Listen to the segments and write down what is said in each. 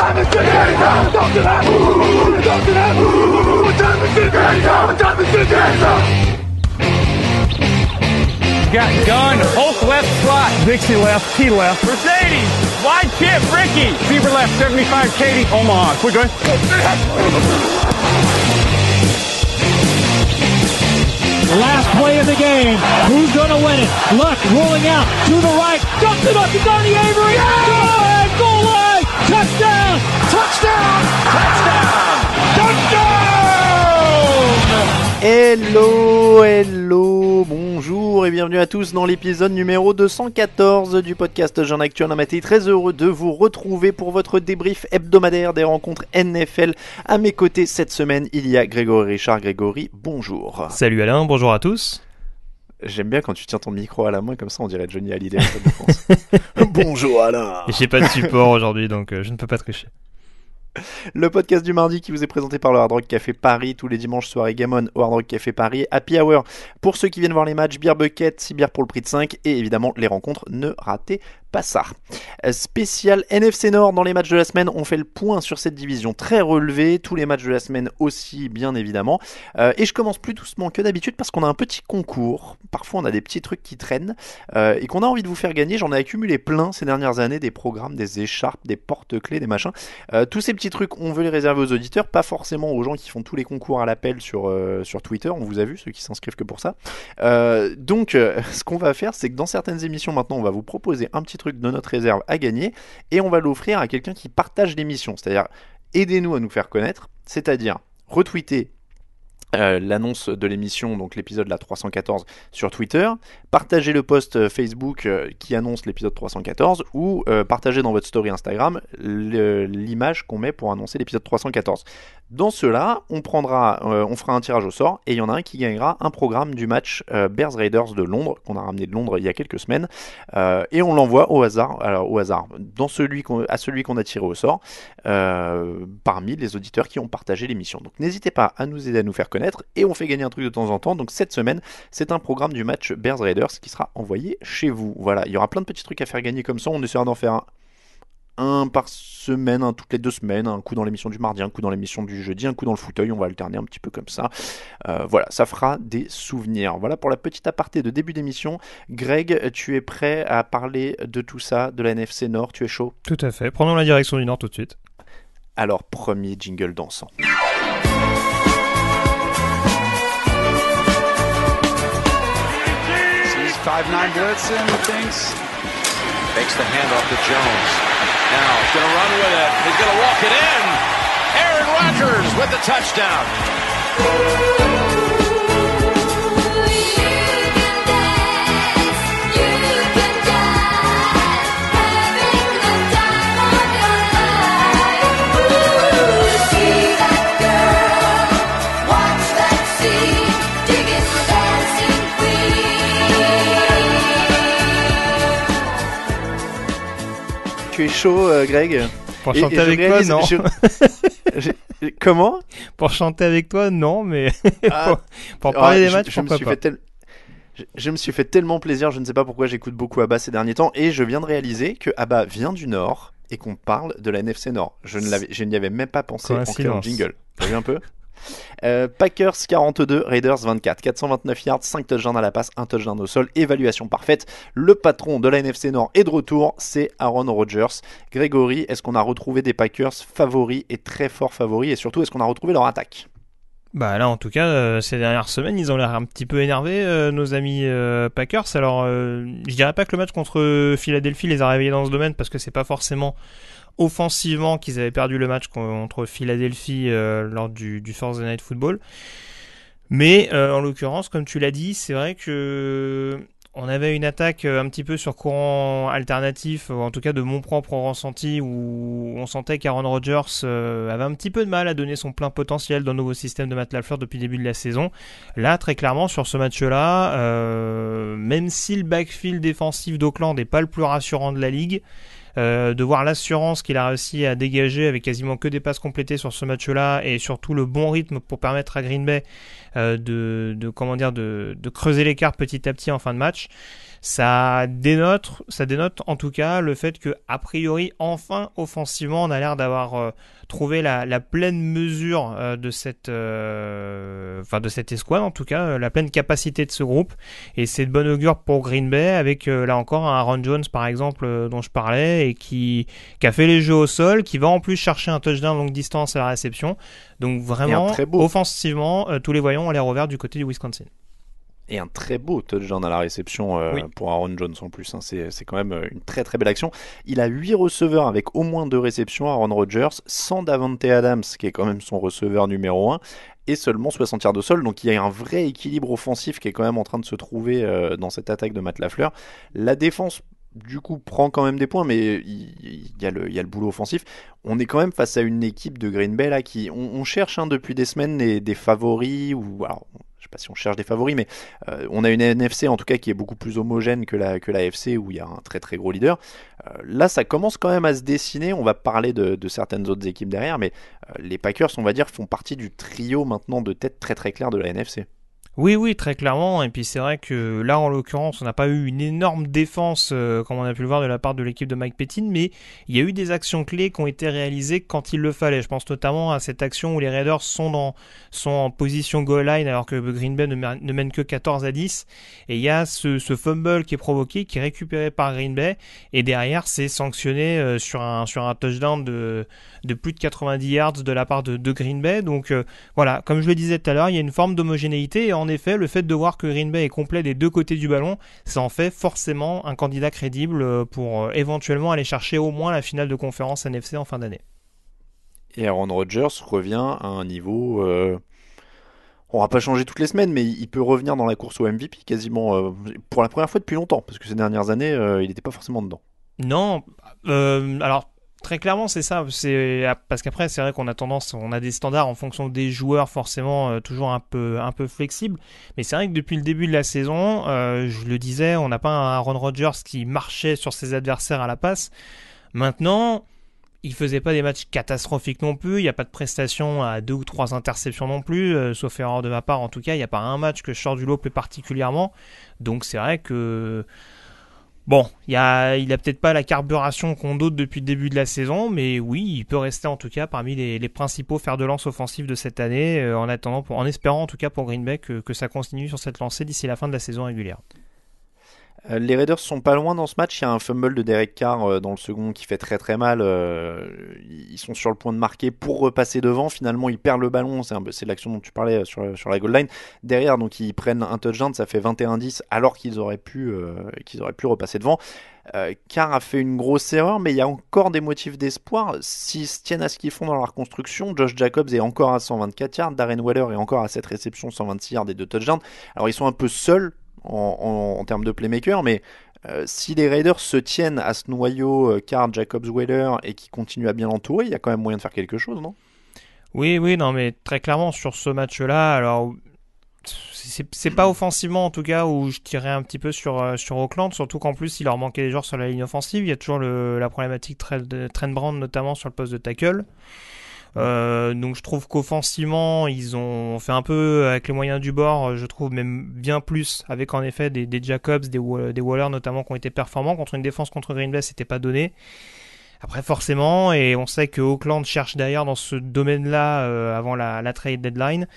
Got gun, Hulk left slot, Dixie left, T left, Mercedes, wide chip, Ricky, Fever left, 75, Katie, Omaha. We're good. Last play of the game. Who's going to win it? Luck rolling out to the right. Dumps it up to Donnie Avery. Yeah! Goal line. Touchdown. Touchdown. Touchdown. Touchdown. Hello, bonjour et bienvenue à tous dans l'épisode numéro 214 du podcast Jean Actuel Amaté. Très heureux de vous retrouver pour votre débrief hebdomadaire des rencontres NFL. À mes côtés cette semaine, il y a Grégory Richard. Grégory, bonjour. Salut Alain, bonjour à tous. J'aime bien quand tu tiens ton micro à la main comme ça, on dirait Johnny Hallyday. Bonjour Alain. J'ai pas de support aujourd'hui donc je ne peux pas tricher. Le podcast du mardi qui vous est présenté par le Hard Rock Café Paris tous les dimanches soirée Game On au Hard Rock Café Paris, Happy Hour pour ceux qui viennent voir les matchs, Beer Bucket, 6 bières pour le prix de 5 et évidemment les rencontres, ne ratez pas ça. Spécial NFC Nord dans les matchs de la semaine, on fait le point sur cette division très relevée, tous les matchs de la semaine aussi bien évidemment, et je commence plus doucement que d'habitude parce qu'on a un petit concours, parfois on a des petits trucs qui traînent et qu'on a envie de vous faire gagner. J'en ai accumulé plein ces dernières années, des programmes, des écharpes, des porte-clés, des machins, tous ces petits trucs on veut les réserver aux auditeurs, pas forcément aux gens qui font tous les concours à l'appel sur Twitter, on vous a vu, ceux qui s'inscrivent que pour ça. Donc ce qu'on va faire, c'est que dans certaines émissions maintenant on va vous proposer un petit truc de notre réserve à gagner et on va l'offrir à quelqu'un qui partage l'émission, c'est-à-dire aidez-nous à nous faire connaître, c'est-à-dire retweeter l'annonce de l'émission, donc l'épisode 314 sur Twitter, partagez le post Facebook qui annonce l'épisode 314 ou partagez dans votre story Instagram l'image qu'on met pour annoncer l'épisode 314. Dans cela, on fera un tirage au sort et il y en a un qui gagnera un programme du match Bears Raiders de Londres qu'on a ramené de Londres il y a quelques semaines et on l'envoie au hasard dans celui qu'on a tiré au sort parmi les auditeurs qui ont partagé l'émission. Donc n'hésitez pas à nous aider à nous faire connaître et on fait gagner un truc de temps en temps. Donc cette semaine, c'est un programme du match Bears Raiders qui sera envoyé chez vous. Voilà, il y aura plein de petits trucs à faire gagner comme ça. On essaiera d'en faire un par semaine, un toutes les 2 semaines, un coup dans l'émission du mardi, un coup dans l'émission du jeudi, un coup dans le fauteuil, on va alterner un petit peu comme ça. Voilà, ça fera des souvenirs. Voilà pour la petite aparté de début d'émission. Greg, tu es prêt à parler de tout ça, de la NFC Nord, tu es chaud? Tout à fait, prenons la direction du Nord tout de suite. Alors, premier jingle dansant. 5-9 blitz and thinks. Takes the handoff to Jones. Now he's going to run with it. He's going to walk it in. Aaron Rodgers with the touchdown. Tu es chaud, Greg? Pour chanter avec toi, non. Comment? Pour chanter avec toi, non, mais pour parler des matchs, pourquoi pas. Je me suis fait tellement plaisir, je ne sais pas pourquoi j'écoute beaucoup Abba ces derniers temps, et je viens de réaliser que Abba vient du Nord et qu'on parle de la NFC Nord. Je n'y avais même pas pensé en créant jingle. T'as vu un peu? Packers 42, Raiders 24, 429 yards, 5 touchdowns à la passe, 1 touchdown au sol, évaluation parfaite. Le patron de la NFC Nord est de retour, c'est Aaron Rodgers. Grégory, est-ce qu'on a retrouvé des Packers favoris et très forts favoris, et surtout est-ce qu'on a retrouvé leur attaque? Bah là en tout cas ces dernières semaines ils ont l'air un petit peu énervés nos amis Packers. Alors je dirais pas que le match contre Philadelphie les a réveillés dans ce domaine parce que c'est pas forcément offensivement qu'ils avaient perdu le match contre Philadelphie lors du Thursday Night Football. Mais en l'occurrence, comme tu l'as dit, c'est vrai que on avait une attaque un petit peu sur courant alternatif, ou en tout cas de mon propre ressenti, où on sentait qu'Aaron Rodgers avait un petit peu de mal à donner son plein potentiel dans le nouveau système de Matt LaFleur depuis le début de la saison. Là, très clairement, sur ce match-là, même si le backfield défensif d'Oakland n'est pas le plus rassurant de la ligue, de voir l'assurance qu'il a réussi à dégager avec quasiment que des passes complétées sur ce match-là et surtout le bon rythme pour permettre à Green Bay de creuser l'écart petit à petit en fin de match. ça dénote en tout cas le fait que a priori enfin offensivement on a l'air d'avoir trouvé la pleine mesure de cette escouade, en tout cas la pleine capacité de ce groupe, et c'est de bon augure pour Green Bay avec là encore un Aaron Jones par exemple dont je parlais et qui a fait les jeux au sol, qui va en plus chercher un touchdown longue distance à la réception, donc vraiment offensivement tous les voyants ont l'air ouverts du côté du Wisconsin. Et un très beau touchdown à la réception pour Aaron Jones en plus. Hein. C'est quand même une très très belle action. Il a 8 receveurs avec au moins 2 réceptions, Aaron Rodgers, sans Davante Adams, qui est quand même son receveur numéro 1, et seulement 60 yards de sol. Donc il y a un vrai équilibre offensif qui est quand même en train de se trouver dans cette attaque de Matt LaFleur. La défense, du coup, prend quand même des points, mais il y a le boulot offensif. On est quand même face à une équipe de Green Bay là, qui on cherche depuis des semaines des favoris, ou alors je sais pas si on cherche des favoris, mais on a une NFC en tout cas qui est beaucoup plus homogène que la AFC, où il y a un très très gros leader. Là ça commence quand même à se dessiner. On va parler de certaines autres équipes derrière, mais les Packers, on va dire, font partie du trio maintenant de tête très très clair de la NFC. Oui, très clairement. Et puis c'est vrai que là, en l'occurrence, on n'a pas eu une énorme défense, comme on a pu le voir de la part de l'équipe de Mike Pettine, mais il y a eu des actions clés qui ont été réalisées quand il le fallait. Je pense notamment à cette action où les Raiders sont en position goal line alors que Green Bay ne mène que 14-10. Et il y a ce fumble qui est provoqué, qui est récupéré par Green Bay. Et derrière, c'est sanctionné sur un touchdown de plus de 90 yards de la part de Green Bay. Donc voilà, comme je le disais tout à l'heure, il y a une forme d'homogénéité. Et en effet, le fait de voir que Green Bay est complet des deux côtés du ballon, ça en fait forcément un candidat crédible pour éventuellement aller chercher au moins la finale de conférence NFC en fin d'année. Et Aaron Rodgers revient à un niveau... on va pas changer toutes les semaines, mais il peut revenir dans la course au MVP quasiment pour la première fois depuis longtemps, parce que ces dernières années, il n'était pas forcément dedans. Non, alors... Très clairement, c'est ça. C'est parce qu'après, c'est vrai qu'on a des standards en fonction des joueurs, forcément toujours un peu flexibles. Mais c'est vrai que depuis le début de la saison, je le disais, on n'a pas un Aaron Rodgers qui marchait sur ses adversaires à la passe. Maintenant, il faisait pas des matchs catastrophiques non plus. Il n'y a pas de prestations à 2 ou 3 interceptions non plus, sauf erreur de ma part. En tout cas, il n'y a pas un match que je sors du lot plus particulièrement. Donc c'est vrai que bon, il a peut-être pas la carburation qu'ont d'autres depuis le début de la saison, mais oui, il peut rester en tout cas parmi les principaux fers de lance offensifs de cette année, en espérant en tout cas pour Green Bay que ça continue sur cette lancée d'ici la fin de la saison régulière. Les Raiders sont pas loin dans ce match. Il y a un fumble de Derek Carr dans le second qui fait très très mal. Ils sont sur le point de marquer pour repasser devant. Finalement, ils perdent le ballon. C'est l'action dont tu parlais sur la goal line. Derrière, donc ils prennent un touchdown. Ça fait 21-10 alors qu'ils auraient pu repasser devant. Carr a fait une grosse erreur, mais il y a encore des motifs d'espoir. S'ils se tiennent à ce qu'ils font dans la reconstruction, Josh Jacobs est encore à 124 yards. Darren Waller est encore à 7 réceptions, 126 yards et 2 touchdowns. Alors ils sont un peu seuls en termes de playmaker, mais si les Raiders se tiennent à ce noyau Carr, Jacobs, Waller et qui continuent à bien l'entourer, il y a quand même moyen de faire quelque chose, non ? Oui, non, mais très clairement sur ce match-là, alors c'est pas offensivement en tout cas où je tirais un petit peu sur Oakland, surtout qu'en plus il leur manquait des joueurs sur la ligne offensive. Il y a toujours la problématique de Trent Brown notamment sur le poste de tackle. Donc je trouve qu'offensivement ils ont fait un peu avec les moyens du bord, je trouve même bien plus, avec en effet des Jacobs, des Waller notamment qui ont été performants. Contre une défense contre Green Bay, c'était pas donné. Après forcément, et on sait que Oakland cherche d'ailleurs dans ce domaine-là avant la trade deadline.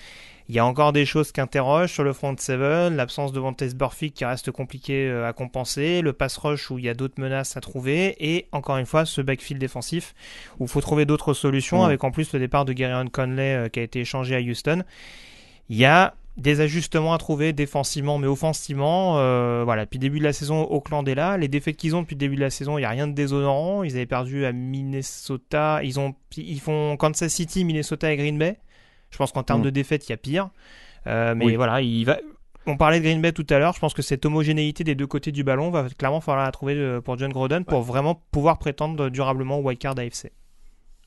Il y a encore des choses qui interrogent sur le front seven, l'absence de Vontaze Burfict qui reste compliqué à compenser, le pass rush où il y a d'autres menaces à trouver, et encore une fois ce backfield défensif où il faut trouver d'autres solutions, avec en plus le départ de Garyon Conley qui a été échangé à Houston. Il y a des ajustements à trouver défensivement, mais offensivement, voilà. Depuis le début de la saison, Oakland est là. Les défaites qu'ils ont depuis le début de la saison, il n'y a rien de déshonorant. Ils avaient perdu à Minnesota, ils font Kansas City, Minnesota et Green Bay. Je pense qu'en termes de défaite, il y a pire. Mais oui. Voilà, on parlait de Green Bay tout à l'heure. Je pense que cette homogénéité des deux côtés du ballon va clairement falloir la trouver pour John Gruden pour vraiment pouvoir prétendre durablement au wildcard AFC.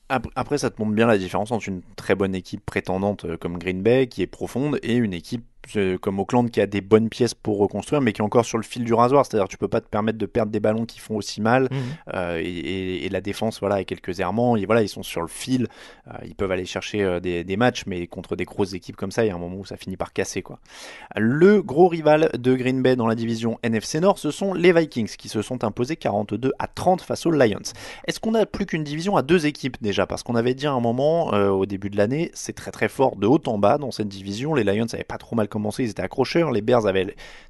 Après, ça te montre bien la différence entre une très bonne équipe prétendante comme Green Bay, qui est profonde, et une équipe comme Auckland qui a des bonnes pièces pour reconstruire, mais qui est encore sur le fil du rasoir. C'est-à-dire tu peux pas te permettre de perdre des ballons qui font aussi mal. Et la défense, voilà, avec quelques errements, voilà, ils sont sur le fil. Ils peuvent aller chercher des matchs, mais contre des grosses équipes comme ça, il y a un moment où ça finit par casser, quoi. Le gros rival de Green Bay dans la division NFC Nord, ce sont les Vikings qui se sont imposés 42-30 face aux Lions. Est-ce qu'on a plus qu'une division à 2 équipes déjà? Parce qu'on avait dit à un moment au début de l'année, c'est très très fort de haut en bas dans cette division. Les Lions n'avaient pas trop mal commencé, ils étaient accrocheurs. Les Bears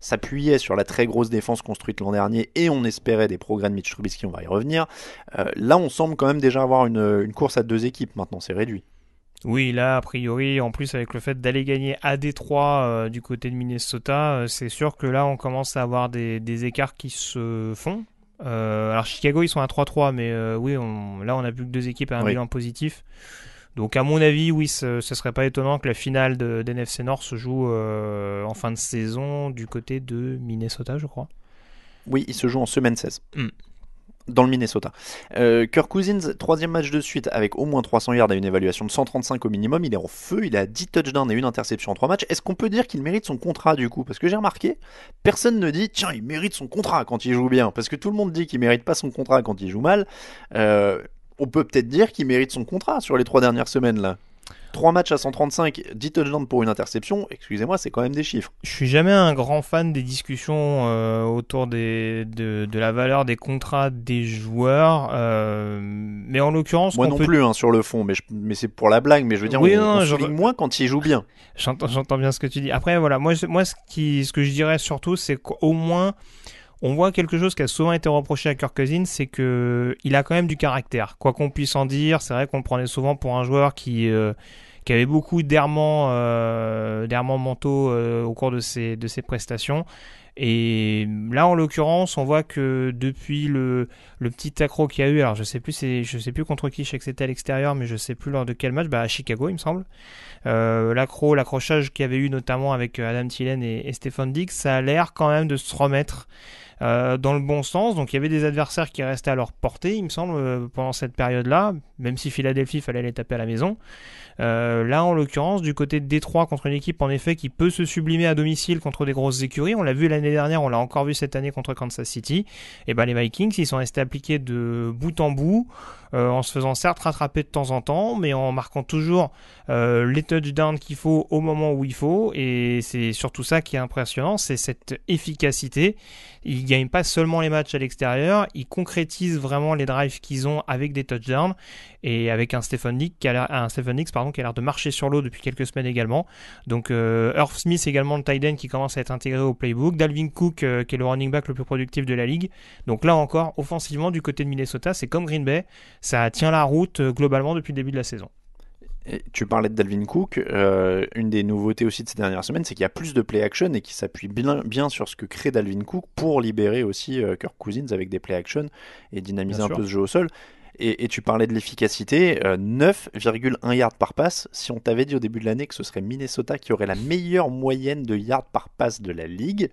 s'appuyaient sur la très grosse défense construite l'an dernier et on espérait des progrès de Mitch Trubisky, on va y revenir. Là, on semble quand même déjà avoir une course à 2 équipes. Maintenant, c'est réduit. Oui, là, a priori, en plus avec le fait d'aller gagner à Détroit du côté de Minnesota, c'est sûr que là, on commence à avoir des écarts qui se font. Alors Chicago, ils sont à 3-3, mais oui, là, on a plus que 2 équipes à un bilan positif. Donc à mon avis, oui, ce serait pas étonnant que la finale d'NFC Nord se joue en fin de saison du côté de Minnesota, je crois. Oui, il se joue en semaine 16. Dans le Minnesota. Kirk Cousins, 3e match de suite avec au moins 300 yards à une évaluation de 135 au minimum. Il est en feu, il a 10 touchdowns et une interception en 3 matchs. Est-ce qu'on peut dire qu'il mérite son contrat du coup? Parce que j'ai remarqué, personne ne dit tiens, il mérite son contrat quand il joue bien. Parce que tout le monde dit qu'il mérite pas son contrat quand il joue mal. On peut peut-être dire qu'il mérite son contrat sur les 3 dernières semaines là. 3 matchs à 135, 10 touchdowns pour une interception, excusez-moi, c'est quand même des chiffres. Je suis jamais un grand fan des discussions autour de la valeur des contrats des joueurs, mais en l'occurrence... Moi non plus, sur le fond, mais c'est pour la blague, mais je veux dire, on souligne moins quand il joue bien. J'entends bien ce que tu dis. Après, voilà, moi ce que je dirais surtout, c'est qu'au moins... On voit quelque chose qui a souvent été reproché à Kirk Cousins, c'est que il a quand même du caractère. Quoi qu'on puisse en dire, c'est vrai qu'on le prenait souvent pour un joueur qui avait beaucoup d'errements mentaux au cours de ses prestations. Et là, en l'occurrence, on voit que depuis le petit accro qu'il y a eu, alors je sais plus contre qui, je sais que c'était à l'extérieur, mais je sais plus lors de quel match, à Chicago, il me semble. L'accrochage qu'il y avait eu notamment avec Adam Thielen et Stephon Diggs, ça a l'air quand même de se remettre dans le bon sens. Donc il y avait des adversaires qui restaient à leur portée, il me semble, pendant cette période-là, même si Philadelphie fallait les taper à la maison. Là, en l'occurrence, du côté de Détroit, contre une équipe en effet qui peut se sublimer à domicile contre des grosses écuries, on l'a vu l'année dernière, on l'a encore vu cette année contre Kansas City, et les Vikings, ils sont restés appliqués de bout en bout, en se faisant certes rattraper de temps en temps, mais en marquant toujours les touchdowns qu'il faut au moment où il faut, et c'est surtout ça qui est impressionnant, c'est cette efficacité. Ils ne gagnent pas seulement les matchs à l'extérieur, ils concrétisent vraiment les drives qu'ils ont avec des touchdowns, et avec un Stephon Diggs qui a l'air de marcher sur l'eau depuis quelques semaines également. Donc Irv Smith également, le tight end qui commence à être intégré au playbook, Dalvin Cook qui est le running back le plus productif de la ligue. Donc là encore, offensivement du côté de Minnesota, c'est comme Green Bay, ça tient la route globalement depuis le début de la saison. Et tu parlais de Dalvin Cook, une des nouveautés aussi de ces dernières semaines, c'est qu'il y a plus de play action et qui s'appuie bien sur ce que crée Dalvin Cook pour libérer aussi Kirk Cousins avec des play action et dynamiser un peu ce jeu au sol. Et tu parlais de l'efficacité, 9,1 yards par passe. Si on t'avait dit au début de l'année que ce serait Minnesota qui aurait la meilleure moyenne de yards par passe de la ligue,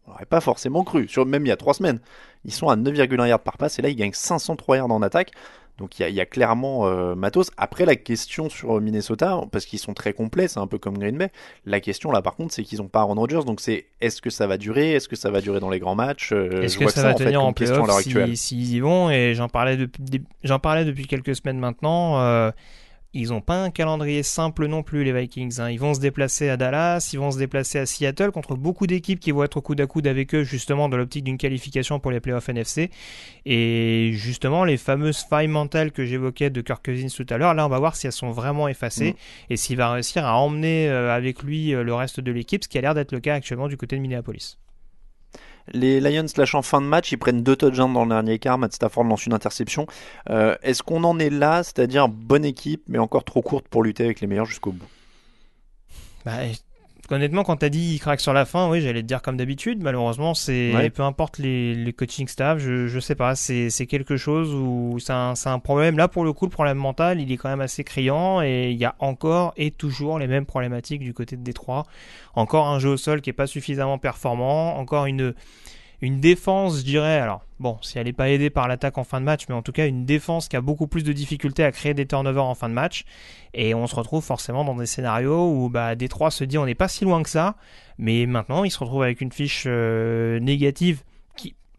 on n'aurait pas forcément cru. Même il y a 3 semaines, ils sont à 9,1 yards par passe et là ils gagnent 503 yards en attaque. Donc il y a clairement matos. Après, la question sur Minnesota, parce qu'ils sont très complets, c'est un peu comme Green Bay, la question là par contre c'est qu'ils n'ont pas Aaron Rodgers, donc c'est est-ce que ça va durer, est-ce que ça va durer dans les grands matchs, est-ce que ça va tenir en playoff s'ils y vont, et j'en parlais depuis quelques semaines maintenant. Ils n'ont pas un calendrier simple non plus, les Vikings. Ils vont se déplacer à Dallas, ils vont se déplacer à Seattle contre beaucoup d'équipes qui vont être au coude à coude avec eux, justement dans l'optique d'une qualification pour les playoffs NFC. Et justement, les fameuses failles mentales que j'évoquais de Kirk Cousins tout à l'heure, là on va voir si elles sont vraiment effacées et s'il va réussir à emmener avec lui le reste de l'équipe, ce qui a l'air d'être le cas actuellement du côté de Minneapolis. Les Lions lâchent en fin de match, ils prennent 2 touchdowns dans le dernier quart, Matt Stafford lance une interception. Est-ce qu'on en est là, c'est-à-dire bonne équipe mais encore trop courte pour lutter avec les meilleurs jusqu'au bout? Honnêtement, quand t'as dit il craque sur la fin, oui, j'allais te dire comme d'habitude. Malheureusement, peu importe les coaching staff, je sais pas, c'est quelque chose où c'est un problème. Là, pour le coup, le problème mental, il est quand même assez criant et il y a encore et toujours les mêmes problématiques du côté de Détroit. Encore un jeu au sol qui est pas suffisamment performant, encore une une défense, je dirais, alors bon, si elle n'est pas aidée par l'attaque en fin de match, mais en tout cas une défense qui a beaucoup plus de difficultés à créer des turnovers en fin de match, et on se retrouve forcément dans des scénarios où Détroit se dit on n'est pas si loin que ça, mais maintenant il se retrouve avec une fiche négative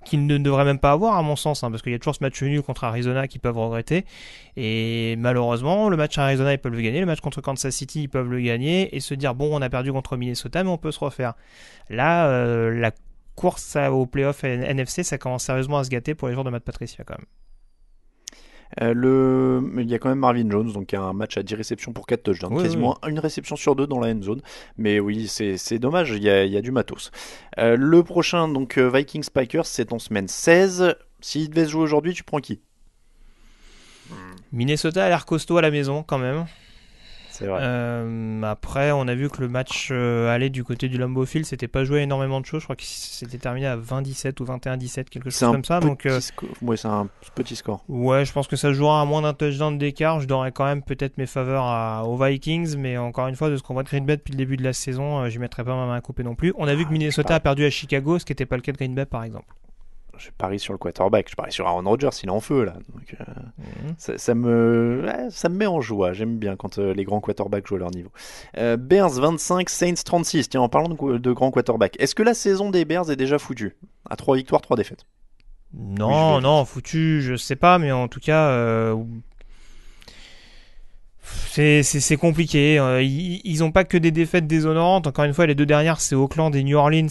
qu'il ne devrait même pas avoir à mon sens, parce qu'il y a toujours ce match nul contre Arizona qu'ils peuvent regretter, et malheureusement le match à Arizona ils peuvent le gagner, le match contre Kansas City ils peuvent le gagner, et se dire bon on a perdu contre Minnesota mais on peut se refaire. Là la course au playoff NFC, ça commence sérieusement à se gâter pour les joueurs de Matt Patricia quand même. Il y a quand même Marvin Jones, donc un match à 10 réceptions pour 4 touchdowns, quasiment une réception sur 2 dans la end zone. Mais oui, c'est dommage, il y a du matos. Le prochain, donc Vikings-Packers, c'est en semaine 16. S'il devait se jouer aujourd'hui, tu prends qui ? Minnesota a l'air costaud à la maison quand même. C'est vrai. Après, on a vu que le match aller du côté du Lambeau Field, c'était pas joué énormément de choses. Je crois que c'était terminé à 20-17 ou 21-17, quelque chose comme ça. Donc, ouais, c'est un petit score. Ouais, je pense que ça se jouera à moins d'un touchdown d'écart. Je donnerais quand même peut-être mes faveurs aux Vikings, mais encore une fois, de ce qu'on voit de Green Bay depuis le début de la saison, je mettrais pas ma main à couper non plus. On a vu que Minnesota a perdu à Chicago, ce qui n'était pas le cas de Green Bay par exemple. Je parie sur le quarterback, je parie sur Aaron Rodgers, il est en feu là. Donc, ça me met en joie, j'aime bien quand les grands quarterbacks jouent à leur niveau. Bears 25, Saints 36, tiens en parlant de grands quarterbacks, est-ce que la saison des Bears est déjà foutue ? À 3 victoires, 3 défaites ? Non, foutu, je sais pas, mais en tout cas... C'est compliqué. Ils n'ont pas que des défaites déshonorantes. Encore une fois, les deux dernières, c'est Oakland et New Orleans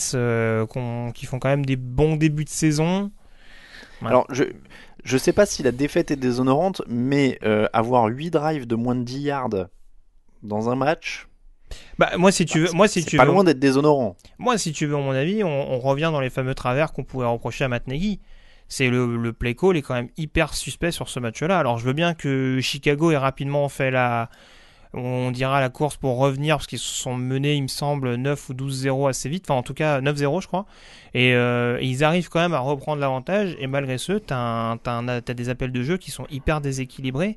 qui font quand même des bons débuts de saison. Ouais. Alors, je sais pas si la défaite est déshonorante, mais avoir 8 drives de moins de 10 yards dans un match... c'est pas loin d'être déshonorant. Moi, si tu veux, à mon avis, on revient dans les fameux travers qu'on pouvait reprocher à Matt Nagy. C'est le play call est quand même hyper suspect sur ce match-là. Alors je veux bien que Chicago ait rapidement fait la course pour revenir parce qu'ils se sont menés, il me semble, 9 ou 12-0 assez vite. Enfin en tout cas 9-0 je crois. Et ils arrivent quand même à reprendre l'avantage. Et malgré ce, t'as des appels de jeu qui sont hyper déséquilibrés.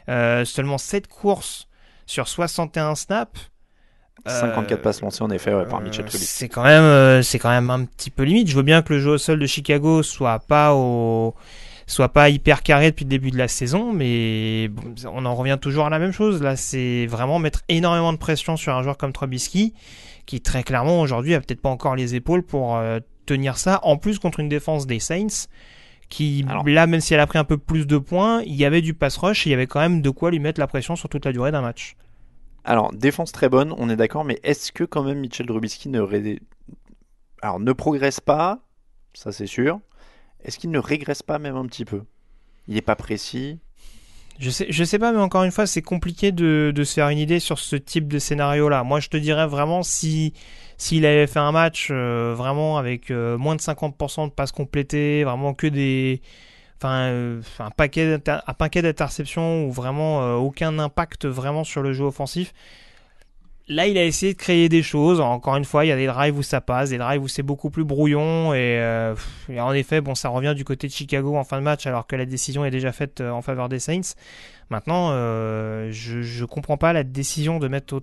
Seulement 7 courses sur 61 snaps. 54 passes lancées en effet par Mitchell Trubisky. C'est quand même un petit peu limite. Je veux bien que le jeu au sol de Chicago soit pas hyper carré depuis le début de la saison, mais bon, on en revient toujours à la même chose. Là, c'est vraiment mettre énormément de pression sur un joueur comme Trubisky, qui très clairement aujourd'hui a peut-être pas encore les épaules pour tenir ça. En plus contre une défense des Saints, qui là, même si elle a pris un peu plus de points, il y avait du pass rush, et il y avait quand même de quoi lui mettre la pression sur toute la durée d'un match. Alors, défense très bonne, on est d'accord, mais est-ce que quand même Mitchell Trubisky ne progresse pas, ça c'est sûr, est-ce qu'il ne régresse pas même un petit peu ? Il n'est pas précis. Je sais pas, mais encore une fois, c'est compliqué de se faire une idée sur ce type de scénario-là. Moi, je te dirais vraiment, s'il avait fait un match vraiment avec moins de 50% de passes complétées, vraiment que un paquet d'interceptions ou vraiment aucun impact vraiment sur le jeu offensif. Là, il a essayé de créer des choses. Encore une fois, il y a des drives où ça passe, des drives où c'est beaucoup plus brouillon. Et en effet, bon, ça revient du côté de Chicago en fin de match, alors que la décision est déjà faite en faveur des Saints. Maintenant, je comprends pas la décision de mettre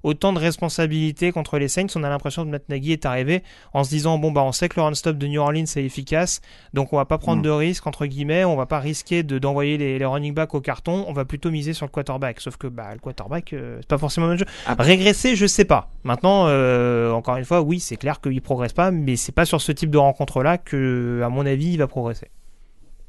autant de responsabilités contre les Saints. On a l'impression que Matt Nagy est arrivé en se disant on sait que le run-stop de New Orleans est efficace, donc on va pas prendre de risques entre guillemets, on va pas risquer d'envoyer les running backs au carton, on va plutôt miser sur le quarterback. Sauf que le quarterback c'est pas forcément le même jeu. Régresser, je sais pas. Maintenant, encore une fois, oui, c'est clair qu'il progresse pas, mais c'est pas sur ce type de rencontre-là que, à mon avis, il va progresser.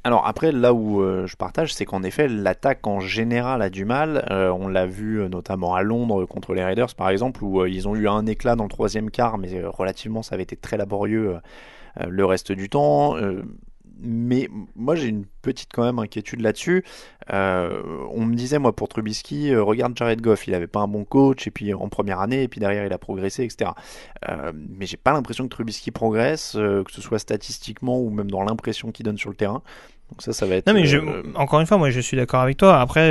Alors après, là où je partage, c'est qu'en effet, l'attaque en général a du mal. On l'a vu notamment à Londres contre les Raiders, par exemple, où ils ont eu un éclat dans le troisième quart, mais relativement, ça avait été très laborieux le reste du temps. Mais moi, j'ai une petite quand même inquiétude là-dessus. On me disait, moi, pour Trubisky, regarde Jared Goff, il avait pas un bon coach, et puis en première année, et puis derrière, il a progressé, etc. Mais j'ai pas l'impression que Trubisky progresse, que ce soit statistiquement ou même dans l'impression qu'il donne sur le terrain. Donc ça va être... Non, mais encore une fois, moi, je suis d'accord avec toi. Après,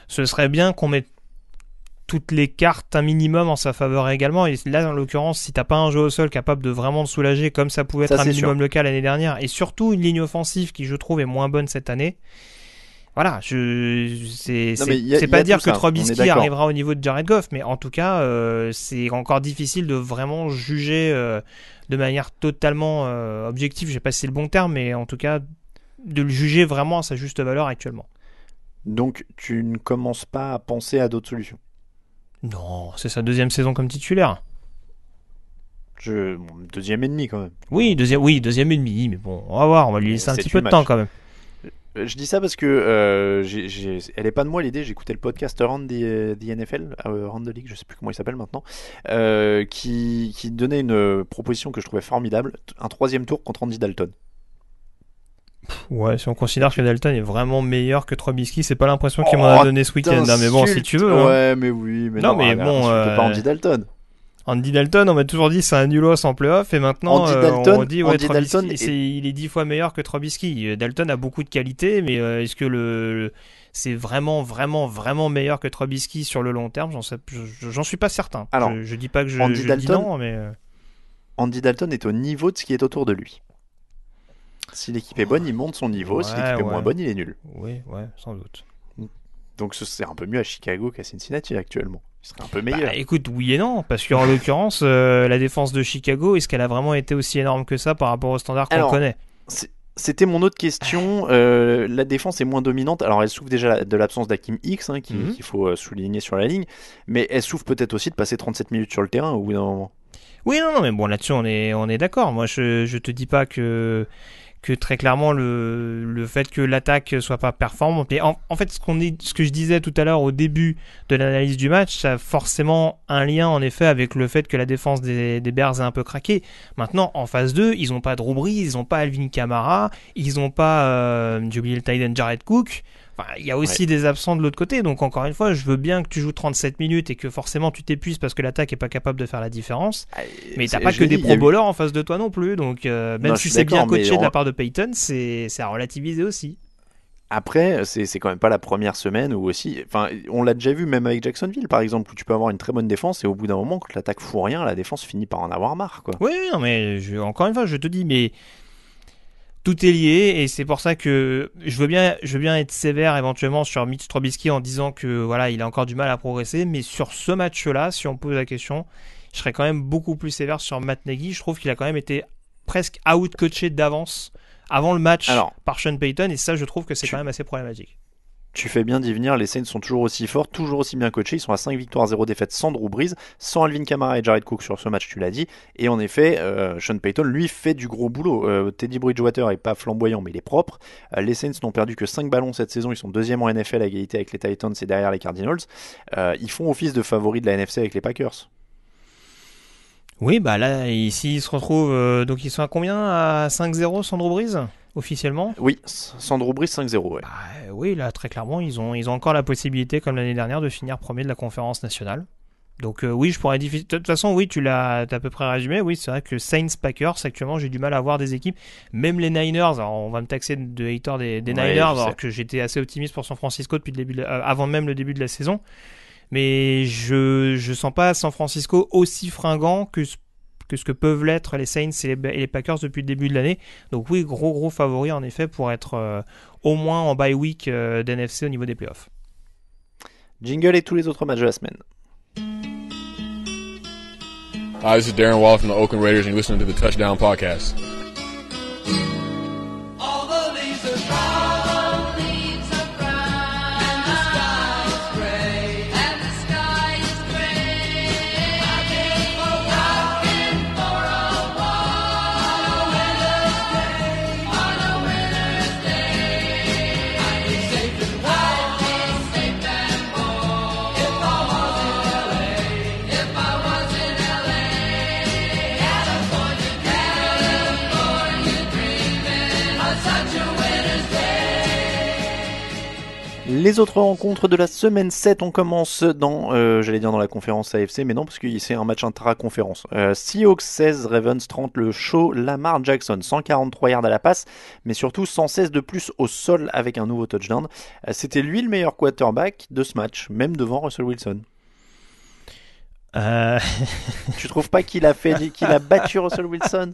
ce serait bien qu'on mette toutes les cartes un minimum en sa faveur également. Et là, en l'occurrence, si t'as pas un jeu au sol capable de vraiment te soulager, comme ça pouvait être un minimum le cas l'année dernière, et surtout une ligne offensive qui, je trouve, est moins bonne cette année, Voilà, c'est y pas a dire tout que ça, Trubisky arrivera au niveau de Jared Goff, mais en tout cas, c'est encore difficile de vraiment juger de manière totalement objective. Je sais pas si c'est le bon terme, mais en tout cas, de le juger vraiment à sa juste valeur actuellement. Donc tu ne commences pas à penser à d'autres solutions. Non, c'est sa deuxième saison comme titulaire. Deuxième et demi quand même. Oui, deuxième et demi, mais bon, on va voir, on va lui laisser un petit peu de temps quand même. Je dis ça parce que elle est pas de moi l'idée. J'écoutais le podcast Around the NFL, Around the League, je sais plus comment il s'appelle maintenant, qui donnait une proposition que je trouvais formidable, un 3e tour contre Andy Dalton. Ouais, si on considère que Dalton est vraiment meilleur que Trubisky, c'est pas l'impression qu'il m'en a donné ce week-end. Hein, mais bon, si tu veux. Ouais, hein. mais oui, mais non, mais bon. Pas Andy Dalton. Andy Dalton, on m'a toujours dit c'est un nulos en playoff, et maintenant on dit ouais, Trubisky, il est 10 fois meilleur que Trubisky. Dalton a beaucoup de qualités, mais est-ce que c'est vraiment meilleur que Trubisky sur le long terme? J'en suis pas certain. Alors, je dis pas que je dis non, mais Andy Dalton est au niveau de ce qui est autour de lui. Si l'équipe est bonne, il monte son niveau. Si l'équipe est moins bonne, il est nul. Oui, sans doute. Donc c'est un peu mieux à Chicago qu'à Cincinnati actuellement. Il serait un peu meilleur. Écoute, oui et non, parce qu'en l'occurrence, la défense de Chicago, est-ce qu'elle a vraiment été aussi énorme que ça par rapport au standard qu'on connaît? C'était mon autre question. La défense est moins dominante. Alors elle souffre déjà de l'absence d'Hakim Hicks, qu'il faut souligner sur la ligne, mais elle souffre peut-être aussi de passer 37 minutes sur le terrain au bout d'un moment. Oui, non, mais bon, là-dessus, on est d'accord. Moi, je te dis pas que très clairement le fait que l'attaque soit pas performante. Et en fait, ce que je disais tout à l'heure au début de l'analyse du match, ça a forcément un lien en effet avec le fait que la défense des Bears est un peu craquée. Maintenant, en phase 2, ils ont pas Drew Brees, ils ont pas Alvin Kamara, ils ont pas j'ai oublié le tight end Jared Cook. Enfin, il y a aussi des absents de l'autre côté, donc encore une fois, je veux bien que tu joues 37 minutes et que forcément tu t'épuises parce que l'attaque est pas capable de faire la différence, mais t'as pas que des pro bowlers en face de toi non plus, donc même si c'est bien coaché de la part de Peyton, c'est à relativiser aussi. Après, c'est quand même pas la première semaine où aussi, enfin, on l'a déjà vu même avec Jacksonville par exemple, où tu peux avoir une très bonne défense et au bout d'un moment, quand l'attaque fout rien, la défense finit par en avoir marre, quoi. Oui, non, mais encore une fois, je te dis, mais tout est lié et c'est pour ça que je veux bien être sévère éventuellement sur Mitch Trubisky en disant que voilà, il a encore du mal à progresser, mais sur ce match-là, si on pose la question, je serais quand même beaucoup plus sévère sur Matt Nagy. Je trouve qu'il a quand même été presque out-coaché d'avance avant le match par Sean Payton, et ça, je trouve que c'est quand même assez problématique. Tu fais bien d'y venir, les Saints sont toujours aussi forts, toujours aussi bien coachés, ils sont à 5 victoires, 0 défaites sans Drew Brees, sans Alvin Kamara et Jared Cook sur ce match, tu l'as dit, et en effet, Sean Payton, lui, fait du gros boulot. Teddy Bridgewater est pas flamboyant, mais il est propre. Les Saints n'ont perdu que 5 ballons cette saison, ils sont 2e en NFL à égalité avec les Titans et derrière les Cardinals. Ils font office de favoris de la NFC avec les Packers. Oui, bah là, ici, ils se retrouvent, donc ils sont à combien? À 5-0 sans Drew Brees officiellement? Oui, sans Drew Brees 5-0. Ouais. Bah, oui, là très clairement ils ont encore la possibilité comme l'année dernière de finir premier de la conférence nationale. Donc oui, je pourrais de toute façon oui, tu l'as à peu près résumé. Oui, c'est vrai que Saints Packers actuellement, j'ai du mal à voir des équipes, même les Niners. Alors on va me taxer de hater des Niners alors que j'étais assez optimiste pour San Francisco depuis le début avant même le début de la saison. Mais je sens pas San Francisco aussi fringant que ce que peuvent l'être les Saints et les Packers depuis le début de l'année. Donc oui, gros favori en effet pour être au moins en bye week d'NFC au niveau des playoffs. Jingle et tous les autres matchs de la semaine. Hi, this is Darren Waller from the Oakland Raiders and you're listening to the Touchdown Podcast. Les autres rencontres de la semaine 7, on commence dans la conférence AFC, mais non, parce que c'est un match intra-conférence. Seahawks 16, Ravens 30, le show Lamar Jackson, 143 yards à la passe, mais surtout 116 de plus au sol avec un nouveau touchdown. C'était lui le meilleur quarterback de ce match, même devant Russell Wilson. Tu trouves pas qu'il a battu Russell Wilson?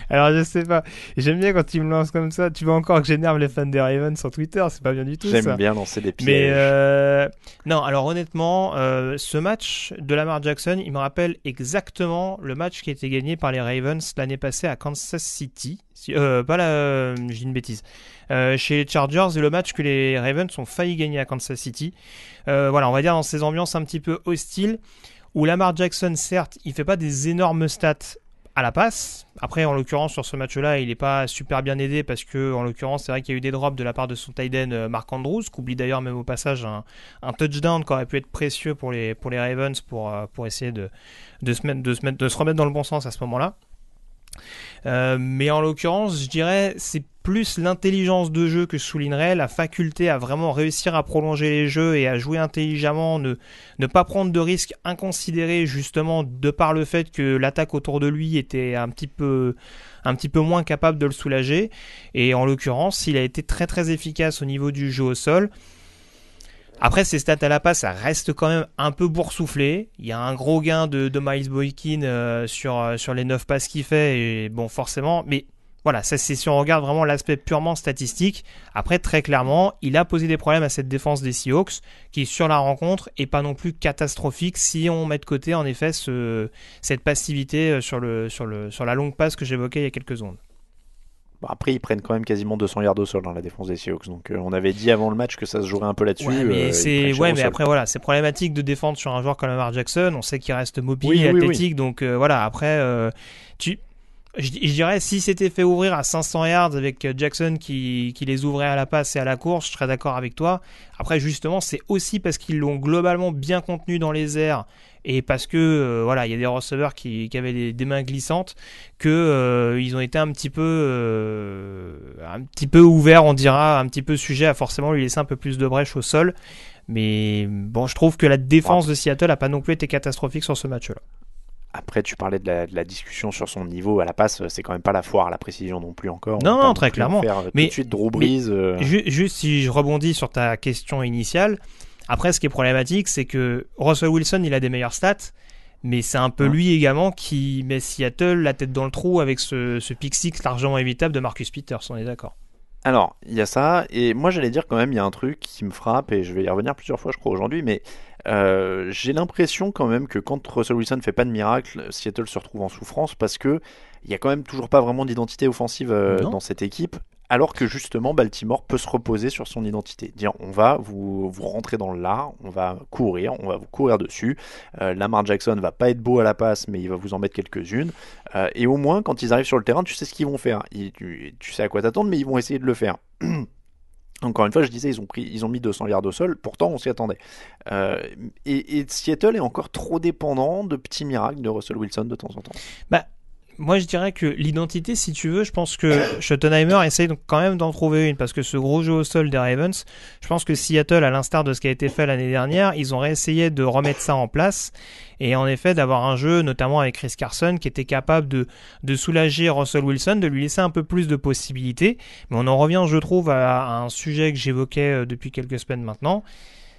Alors je sais pas, j'aime bien quand tu me lances comme ça. Tu veux encore que j'énerve les fans des Ravens sur Twitter, c'est pas bien du tout. J'aime ça. bien lancer des pièges. Mais non, alors honnêtement, ce match de Lamar Jackson, il me rappelle exactement le match qui a été gagné par les Ravens l'année passée à Kansas City. Je dis une bêtise. Chez les Chargers, et le match que les Ravens ont failli gagner à Kansas City. Voilà, on va dire dans ces ambiances un petit peu hostiles, où Lamar Jackson, certes, il fait pas des énormes stats à la passe. Après, en l'occurrence, sur ce match-là, il n'est pas super bien aidé parce que, en l'occurrence, c'est vrai qu'il y a eu des drops de la part de son tight end Mark Andrews, qu'oublie d'ailleurs même au passage un touchdown qui aurait pu être précieux pour les Ravens pour essayer de se remettre dans le bon sens à ce moment-là. Mais en l'occurrence, je dirais, c'est plus l'intelligence de jeu que je soulignerais, la faculté à vraiment réussir à prolonger les jeux et à jouer intelligemment, ne pas prendre de risques inconsidérés, justement de par le fait que l'attaque autour de lui était un petit peu moins capable de le soulager. Et en l'occurrence, il a été très très efficace au niveau du jeu au sol. Après, ses stats à la passe, ça reste quand même un peu boursouflé. Il y a un gros gain de Miles Boykin sur les 9 passes qu'il fait. Et bon, forcément, mais voilà, ça c'est si on regarde vraiment l'aspect purement statistique. Après, très clairement, il a posé des problèmes à cette défense des Seahawks, qui sur la rencontre est pas non plus catastrophique si on met de côté en effet cette passivité sur la longue passe que j'évoquais il y a quelques secondes. Après, ils prennent quand même quasiment 200 yards au sol dans la défense des Seahawks. Donc, on avait dit avant le match que ça se jouerait un peu là-dessus. Mais après, voilà, c'est problématique de défendre sur un joueur comme Lamar Jackson. On sait qu'il reste mobile et athlétique. Oui. Donc, voilà, après, je dirais, si c'était fait ouvrir à 500 yards avec Jackson qui les ouvrait à la passe et à la course, je serais d'accord avec toi. Après, justement, c'est aussi parce qu'ils l'ont globalement bien contenu dans les airs et parce que voilà, il y a des receveurs qui avaient des mains glissantes que ils ont été un petit peu ouverts, on dira, un petit peu sujets à forcément lui laisser un peu plus de brèche au sol. Mais bon, je trouve que la défense de Seattle a pas non plus été catastrophique sur ce match-là. Après, tu parlais de la discussion sur son niveau à la passe, c'est quand même pas la foire à la précision non plus encore. Non, très clairement. Mais tout de suite, Drew Brees. Juste si je rebondis sur ta question initiale, après, ce qui est problématique, c'est que Russell Wilson, il a des meilleures stats, mais c'est un peu lui également qui met Seattle la tête dans le trou avec ce pick six largement évitable de Marcus Peters, on est d'accord. Alors, il y a ça, et moi j'allais dire quand même, il y a un truc qui me frappe, et je vais y revenir plusieurs fois je crois aujourd'hui, mais j'ai l'impression quand même que quand Russell Wilson ne fait pas de miracle, Seattle se retrouve en souffrance, parce que il y a quand même toujours pas vraiment d'identité offensive dans cette équipe, alors que justement Baltimore peut se reposer sur son identité, dire on va vous rentrer dans le lard, on va vous courir dessus, Lamar Jackson va pas être beau à la passe, mais il va vous en mettre quelques-unes, et au moins quand ils arrivent sur le terrain, tu sais ce qu'ils vont faire, tu sais à quoi t'attendre, mais ils vont essayer de le faire. Encore une fois, je disais, ils ont mis 200 yards au sol, pourtant on s'y attendait. Et Seattle est encore trop dépendant de petits miracles de Russell Wilson de temps en temps. Moi, je dirais que l'identité, si tu veux, je pense que Schottenheimer essaye donc quand même d'en trouver une, parce que ce gros jeu au sol des Ravens, je pense que Seattle, à l'instar de ce qui a été fait l'année dernière, ils ont réessayé de remettre ça en place, et en effet d'avoir un jeu, notamment avec Chris Carson, qui était capable de soulager Russell Wilson, de lui laisser un peu plus de possibilités. Mais on en revient, je trouve, à un sujet que j'évoquais depuis quelques semaines maintenant,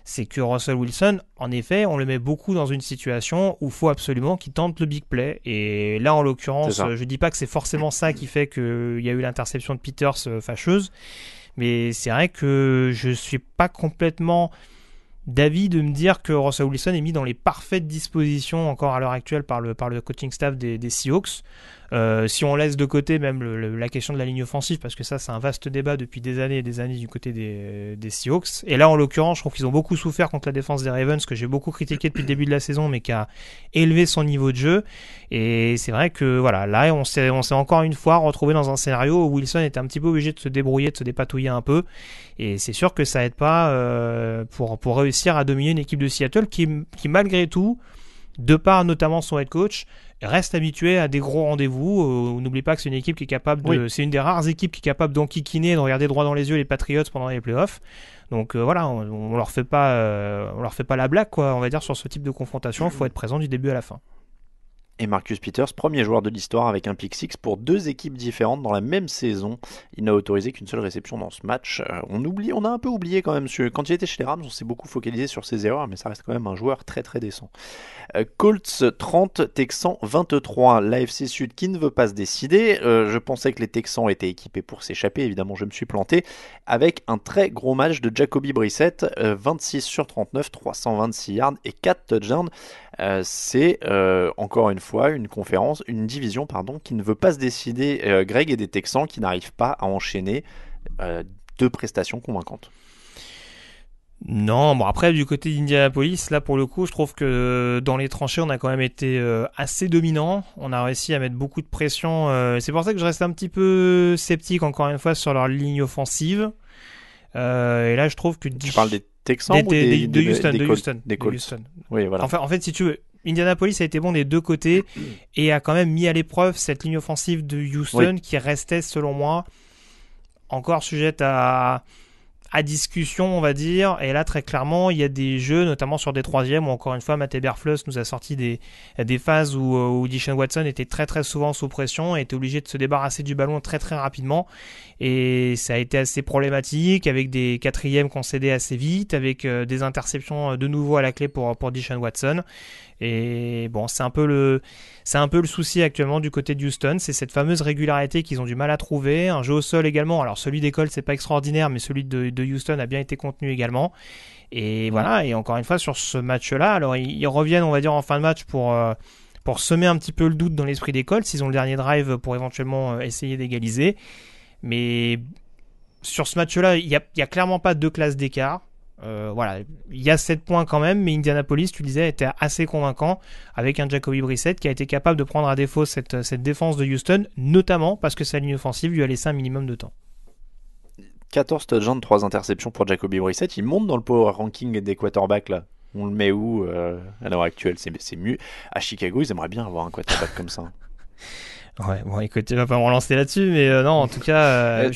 c'est que Russell Wilson, en effet, on le met beaucoup dans une situation où il faut absolument qu'il tente le big play. Et là, en l'occurrence, je dis pas que c'est forcément ça qui fait qu'il y a eu l'interception de Peters fâcheuse, mais c'est vrai que je suis pas complètement d'avis de me dire que Russell Wilson est mis dans les parfaites dispositions encore à l'heure actuelle par le coaching staff des Seahawks. Si on laisse de côté même la question de la ligne offensive, parce que ça c'est un vaste débat depuis des années et des années du côté des Seahawks, et là en l'occurrence je trouve qu'ils ont beaucoup souffert contre la défense des Ravens, que j'ai beaucoup critiqué depuis le début de la saison, mais qui a élevé son niveau de jeu. Et c'est vrai que voilà, là on s'est encore une fois retrouvé dans un scénario où Wilson était un petit peu obligé de se débrouiller, de se dépatouiller un peu, et c'est sûr que ça aide pas pour réussir à dominer une équipe de Seattle qui malgré tout, de par notamment son head coach, reste habitué à des gros rendez-vous. On n'oublie pas que c'est une équipe qui est capable c'est une des rares équipes qui est capable d'enquiquiner, de regarder droit dans les yeux les Patriots pendant les playoffs. Donc voilà, on leur fait pas la blague, quoi, on va dire, sur ce type de confrontation. Il faut être présent du début à la fin. Et Marcus Peters, premier joueur de l'histoire avec un pick six pour 2 équipes différentes dans la même saison. Il n'a autorisé qu'une seule réception dans ce match. On a un peu oublié quand même, quand il était chez les Rams, on s'est beaucoup focalisé sur ses erreurs, mais ça reste quand même un joueur très très décent. Colts 30, Texans 23. L'AFC Sud qui ne veut pas se décider. Je pensais que les Texans étaient équipés pour s'échapper, évidemment je me suis planté, avec un très gros match de Jacoby Brissett, 26 sur 39, 326 yards et 4 touchdowns. C'est encore une fois une division qui ne veut pas se décider, Greg, et des Texans qui n'arrivent pas à enchaîner 2 prestations convaincantes. Non, bon après du côté d'Indianapolis, là pour le coup, je trouve que dans les tranchées, on a quand même été assez dominant. On a réussi à mettre beaucoup de pression. C'est pour ça que je reste un petit peu sceptique encore une fois sur leur ligne offensive. Et là, je trouve que tu parles des Texans de Houston. Des Colts. Oui, voilà. En fait, si tu veux, Indianapolis a été bon des 2 côtés et a quand même mis à l'épreuve cette ligne offensive de Houston qui restait, selon moi, encore sujette à discussion, on va dire. Et là, très clairement, il y a des jeux, notamment sur des 3e, où encore une fois, Matt Eberflus nous a sorti des phases où Deshaun Watson était très très souvent sous pression et était obligé de se débarrasser du ballon très très rapidement. Et ça a été assez problématique, avec des 4e concédés assez vite, avec des interceptions de nouveau à la clé pour Deshaun Watson. Et bon, c'est un peu le souci actuellement du côté de Houston, c'est cette fameuse régularité qu'ils ont du mal à trouver. Un jeu au sol également, alors celui des Colts c'est pas extraordinaire, mais celui de Houston a bien été contenu également. Et voilà, et encore une fois sur ce match-là, alors ils reviennent, on va dire, en fin de match pour semer un petit peu le doute dans l'esprit des Colts. Ils ont le dernier drive pour éventuellement essayer d'égaliser. Mais sur ce match-là, il y a clairement pas 2 classes d'écart. Voilà, il y a 7 points quand même, mais Indianapolis, tu disais, était assez convaincant avec un Jacoby Brissett qui a été capable de prendre à défaut cette défense de Houston, notamment parce que sa ligne offensive lui a laissé un minimum de temps. 14 touchdowns, 3 interceptions pour Jacoby Brissett. Il monte dans le power ranking des quarterbacks là. On le met où à l'heure actuelle? C'est mieux. À Chicago, ils aimeraient bien avoir un quarterback comme ça. Ouais, bon, écoute, tu vas pas me relancer là-dessus, mais non, en tout cas,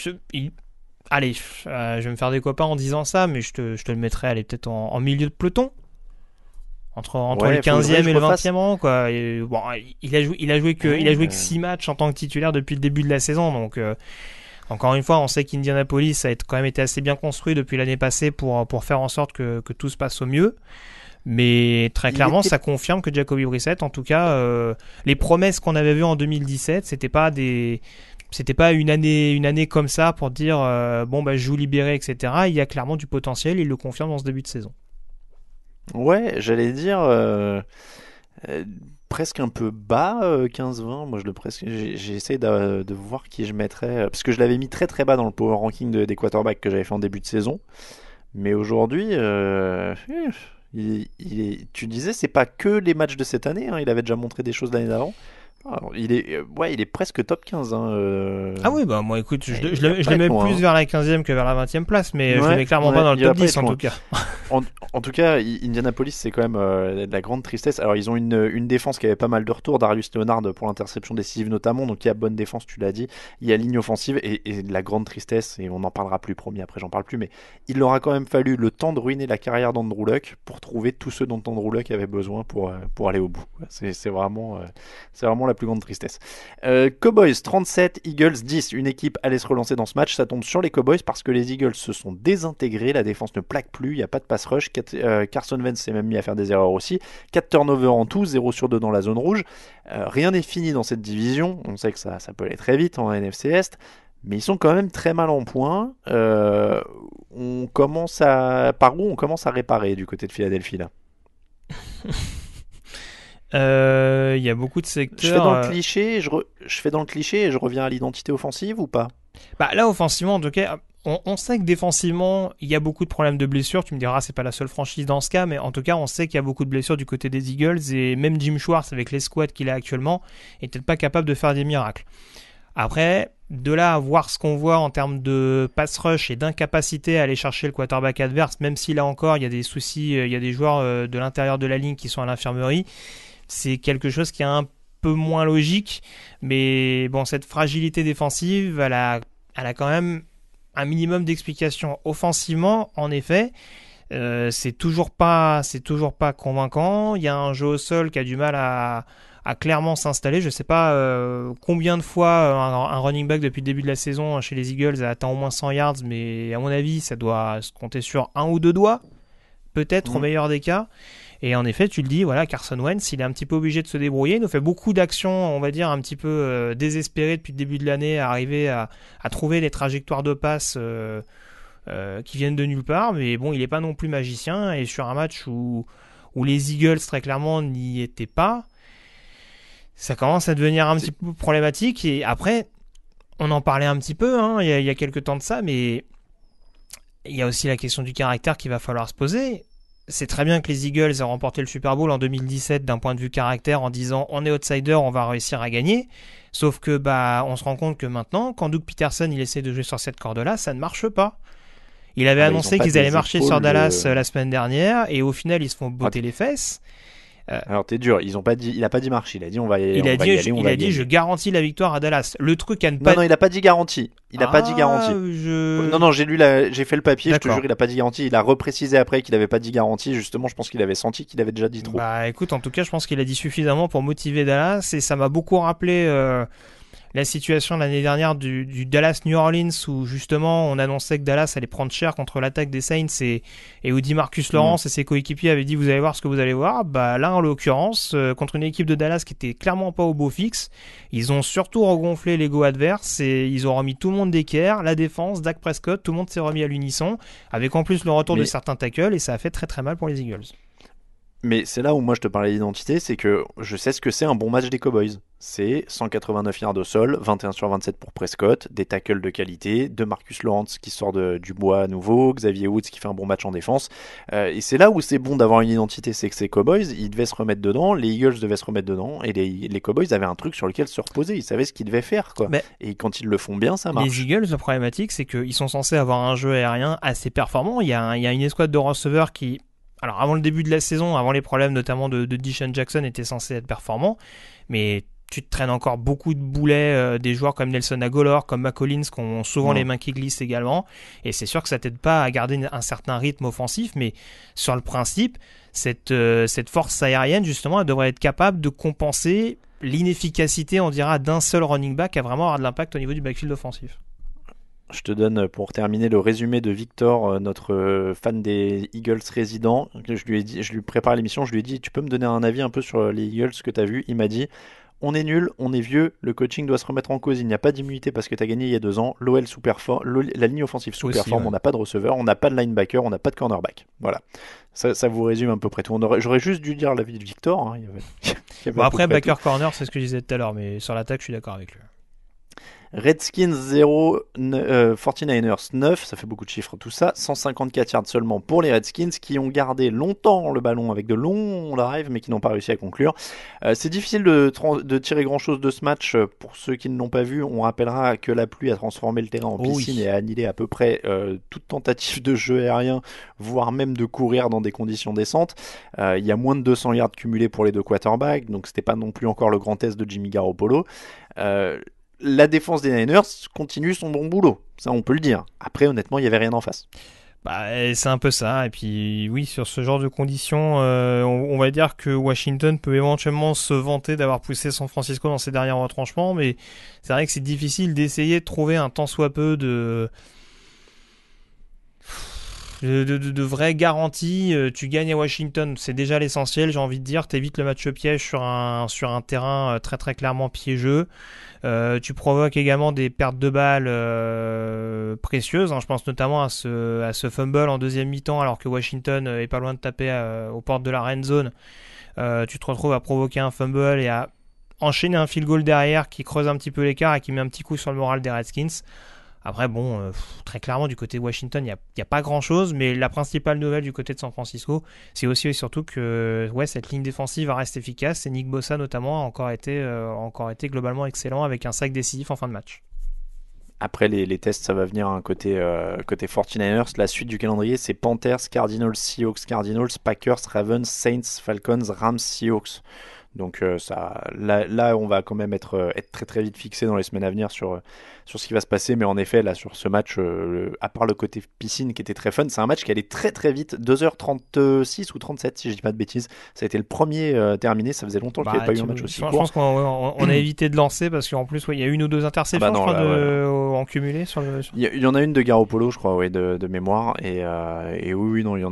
allez, je vais me faire des copains en disant ça, mais je te le mettrai peut-être en milieu de peloton. Entre le 15e et le 20e rang, quoi. Et, bon, il a joué que 6 matchs en tant que titulaire depuis le début de la saison, donc encore une fois, on sait qu'Indianapolis a quand même été assez bien construit depuis l'année passée pour faire en sorte que tout se passe au mieux. Mais très clairement, ça confirme que Jacoby Brissett, en tout cas, les promesses qu'on avait vues en 2017, c'était pas une année comme ça pour dire je joue libéré, etc. Il y a clairement du potentiel, il le confirme dans ce début de saison. Ouais, j'allais dire presque un peu bas, 15-20. Moi, j'ai essayé de voir qui je mettrais, parce que je l'avais mis très très bas dans le power ranking des quarterbacks que j'avais fait en début de saison. Mais aujourd'hui, tu disais, c'est pas que les matchs de cette année, hein, il avait déjà montré des choses l'année d'avant. Alors, il est presque top 15. Ah oui, bah moi écoute, je le mets plus vers la 15e que vers la 20e place, mais je le mets clairement pas dans le top 10 en tout cas. En tout cas, Indianapolis, c'est quand même de la grande tristesse. Alors, ils ont une défense qui avait pas mal de retours. Darius Leonard pour l'interception décisive notamment. Donc, il y a bonne défense, tu l'as dit. Il y a ligne offensive et de la grande tristesse. Et on n'en parlera plus, promis, après j'en parle plus. Mais il leur a quand même fallu le temps de ruiner la carrière d'Andrew Luck pour trouver tous ceux dont Andrew Luck avait besoin pour aller au bout. C'est vraiment la plus grande tristesse. Cowboys 37, Eagles 10. Une équipe allait se relancer dans ce match. Ça tombe sur les Cowboys parce que les Eagles se sont désintégrés. La défense ne plaque plus. Il n'y a pas de pass rush. Carson Wentz s'est même mis à faire des erreurs aussi. 4 turnovers en tout, 0 sur 2 dans la zone rouge. Rien n'est fini dans cette division. On sait que ça peut aller très vite en NFC Est. Mais ils sont quand même très mal en point. Par où on commence à réparer du côté de Philadelphie là? Il y a beaucoup de secteurs. Je fais dans le cliché et je reviens à l'identité offensive ou pas? Là, offensivement, en tout cas, on sait que défensivement, il y a beaucoup de problèmes de blessures. Tu me diras, c'est pas la seule franchise dans ce cas, mais en tout cas, on sait qu'il y a beaucoup de blessures du côté des Eagles et même Jim Schwartz, avec les squads qu'il a actuellement, est peut-être pas capable de faire des miracles. Après, de là à voir ce qu'on voit en termes de pass rush et d'incapacité à aller chercher le quarterback adverse, même si là encore, il y a des soucis, il y a des joueurs de l'intérieur de la ligne qui sont à l'infirmerie, c'est quelque chose qui est un peu moins logique. Mais bon, cette fragilité défensive, elle a quand même un minimum d'explication. Offensivement, en effet, c'est toujours pas convaincant. Il y a un jeu au sol qui a du mal à à clairement s'installer. Je sais pas combien de fois un running back depuis le début de la saison chez les Eagles a atteint au moins 100 yards, mais à mon avis, ça doit se compter sur un ou deux doigts, peut-être au meilleur des cas. Et en effet, tu le dis, voilà, Carson Wentz, il est un petit peu obligé de se débrouiller. Il nous fait beaucoup d'actions, on va dire, un petit peu désespérées depuis le début de l'année, à arriver à trouver les trajectoires de passe qui viennent de nulle part. Mais bon, il n'est pas non plus magicien. Et sur un match où les Eagles, très clairement, n'y étaient pas, ça commence à devenir un petit peu problématique. Et après, on en parlait un petit peu, il y a quelques temps de ça, mais il y a aussi la question du caractère qu'il va falloir se poser. C'est très bien que les Eagles aient remporté le Super Bowl en 2017 d'un point de vue caractère en disant on est outsider, on va réussir à gagner. Sauf que on se rend compte que maintenant, quand Doug Peterson il essaie de jouer sur cette corde-là, ça ne marche pas. Il avait annoncé qu'ils allaient marcher sur Dallas la semaine dernière et au final ils se font botter les fesses. Alors t'es dur, il a pas dit marche, il a dit on va y aller. Il a dit je garantis la victoire à Dallas. Le truc à ne pas. Non, il a pas dit garantie. Pas dit garantie. Non, j'ai fait le papier, d'accord. Je te jure, il a pas dit garantie. Il a reprécisé après qu'il avait pas dit garantie. Justement, je pense qu'il avait senti qu'il avait déjà dit trop. Bah écoute, en tout cas, je pense qu'il a dit suffisamment pour motiver Dallas et ça m'a beaucoup rappelé la situation l'année dernière du Dallas New Orleans où justement on annonçait que Dallas allait prendre cher contre l'attaque des Saints et où dit Marcus Lawrence et ses coéquipiers avaient dit vous allez voir ce que vous allez voir. Bah là en l'occurrence contre une équipe de Dallas qui était clairement pas au beau fixe, ils ont surtout regonflé l'ego adverse et ils ont remis tout le monde d'équerre, la défense, Dak Prescott, tout le monde s'est remis à l'unisson avec en plus le retour de certains tackles et ça a fait très très mal pour les Eagles. Mais c'est là où moi je te parlais d'identité, c'est que je sais ce que c'est un bon match des Cowboys. C'est 189 yards au sol, 21 sur 27 pour Prescott, des tackles de qualité, de Marcus Lawrence qui sort du bois à nouveau, Xavier Woods qui fait un bon match en défense. Et c'est là où c'est bon d'avoir une identité, c'est que ces Cowboys, ils devaient se remettre dedans, les Eagles devaient se remettre dedans, et les Cowboys avaient un truc sur lequel se reposer, ils savaient ce qu'ils devaient faire, quoi. Et quand ils le font bien, ça marche. Les Eagles, la problématique, c'est qu'ils sont censés avoir un jeu aérien assez performant. Il y a une escouade de receveurs qui... Alors avant le début de la saison, avant les problèmes notamment de Deshaun Jackson, était censé être performant, mais tu te traînes encore beaucoup de boulets des joueurs comme Nelson Agholor, comme McCollins qui ont souvent les mains qui glissent également, et c'est sûr que ça t'aide pas à garder un certain rythme offensif, mais sur le principe, cette force aérienne justement, elle devrait être capable de compenser l'inefficacité, on dira, d'un seul running back à vraiment avoir de l'impact au niveau du backfield offensif. Je te donne pour terminer le résumé de Victor, notre fan des Eagles résident. Je lui prépare l'émission, je lui ai dit tu peux me donner un avis un peu sur les Eagles que tu as vu. Il m'a dit on est nul, on est vieux, le coaching doit se remettre en cause, il n'y a pas d'immunité parce que tu as gagné il y a 2 ans, l'OL sous-performe, la ligne offensive sous-performe, on n'a pas de receveur, on n'a pas de linebacker, on n'a pas de cornerback. Voilà, ça vous résume un peu près tout. J'aurais juste dû dire l'avis de Victor. Hein. Il y avait après backer corner c'est ce que je disais tout à l'heure, mais sur l'attaque je suis d'accord avec lui. Redskins 0, 49ers 9, ça fait beaucoup de chiffres tout ça, 154 yards seulement pour les Redskins qui ont gardé longtemps le ballon avec de longs drives mais qui n'ont pas réussi à conclure. C'est difficile de tirer grand chose de ce match pour ceux qui ne l'ont pas vu. On rappellera que la pluie a transformé le terrain en piscine et a annihilé à peu près toute tentative de jeu aérien, voire même de courir dans des conditions décentes. Il y a moins de 200 yards cumulés pour les deux quarterbacks, donc c'était pas non plus encore le grand test de Jimmy Garoppolo. La défense des Niners continue son bon boulot, ça on peut le dire. Après honnêtement il n'y avait rien en face. C'est un peu ça, et puis oui, sur ce genre de conditions, on va dire que Washington peut éventuellement se vanter d'avoir poussé San Francisco dans ses derniers retranchements, mais c'est vrai que c'est difficile d'essayer de trouver un tant soit peu de vraies garanties. Tu gagnes à Washington, c'est déjà l'essentiel, j'ai envie de dire. T'évites le match piège sur un terrain très très clairement piégeux. Tu provoques également des pertes de balles précieuses. Je pense notamment à ce fumble en deuxième mi-temps alors que Washington est pas loin de taper aux portes de la red zone. Tu te retrouves à provoquer un fumble et à enchaîner un field goal derrière qui creuse un petit peu l'écart et qui met un petit coup sur le moral des Redskins. Après, très clairement, du côté de Washington, il n'y a pas grand-chose, mais la principale nouvelle du côté de San Francisco, c'est aussi et surtout que cette ligne défensive reste efficace, et Nick Bosa notamment a encore été globalement excellent avec un sac décisif en fin de match. Après les tests, ça va venir côté 49ers. La suite du calendrier, c'est Panthers, Cardinals, Seahawks, Cardinals, Packers, Ravens, Saints, Falcons, Rams, Seahawks. Donc là, on va quand même être très très vite fixé dans les semaines à venir sur ce qui va se passer. Mais en effet, là, sur ce match, à part le côté piscine qui était très fun, c'est un match qui allait très très vite, 2h36 ou 37 si je dis pas de bêtises. Ça a été le premier terminé, ça faisait longtemps qu'il n'y avait pas eu un match aussi court. Je pense qu'on a évité de lancer parce qu'en plus, il y a une ou deux interceptions en cumulé. Il y en a une de Garoppolo, je crois, de mémoire. Et oui, non, il y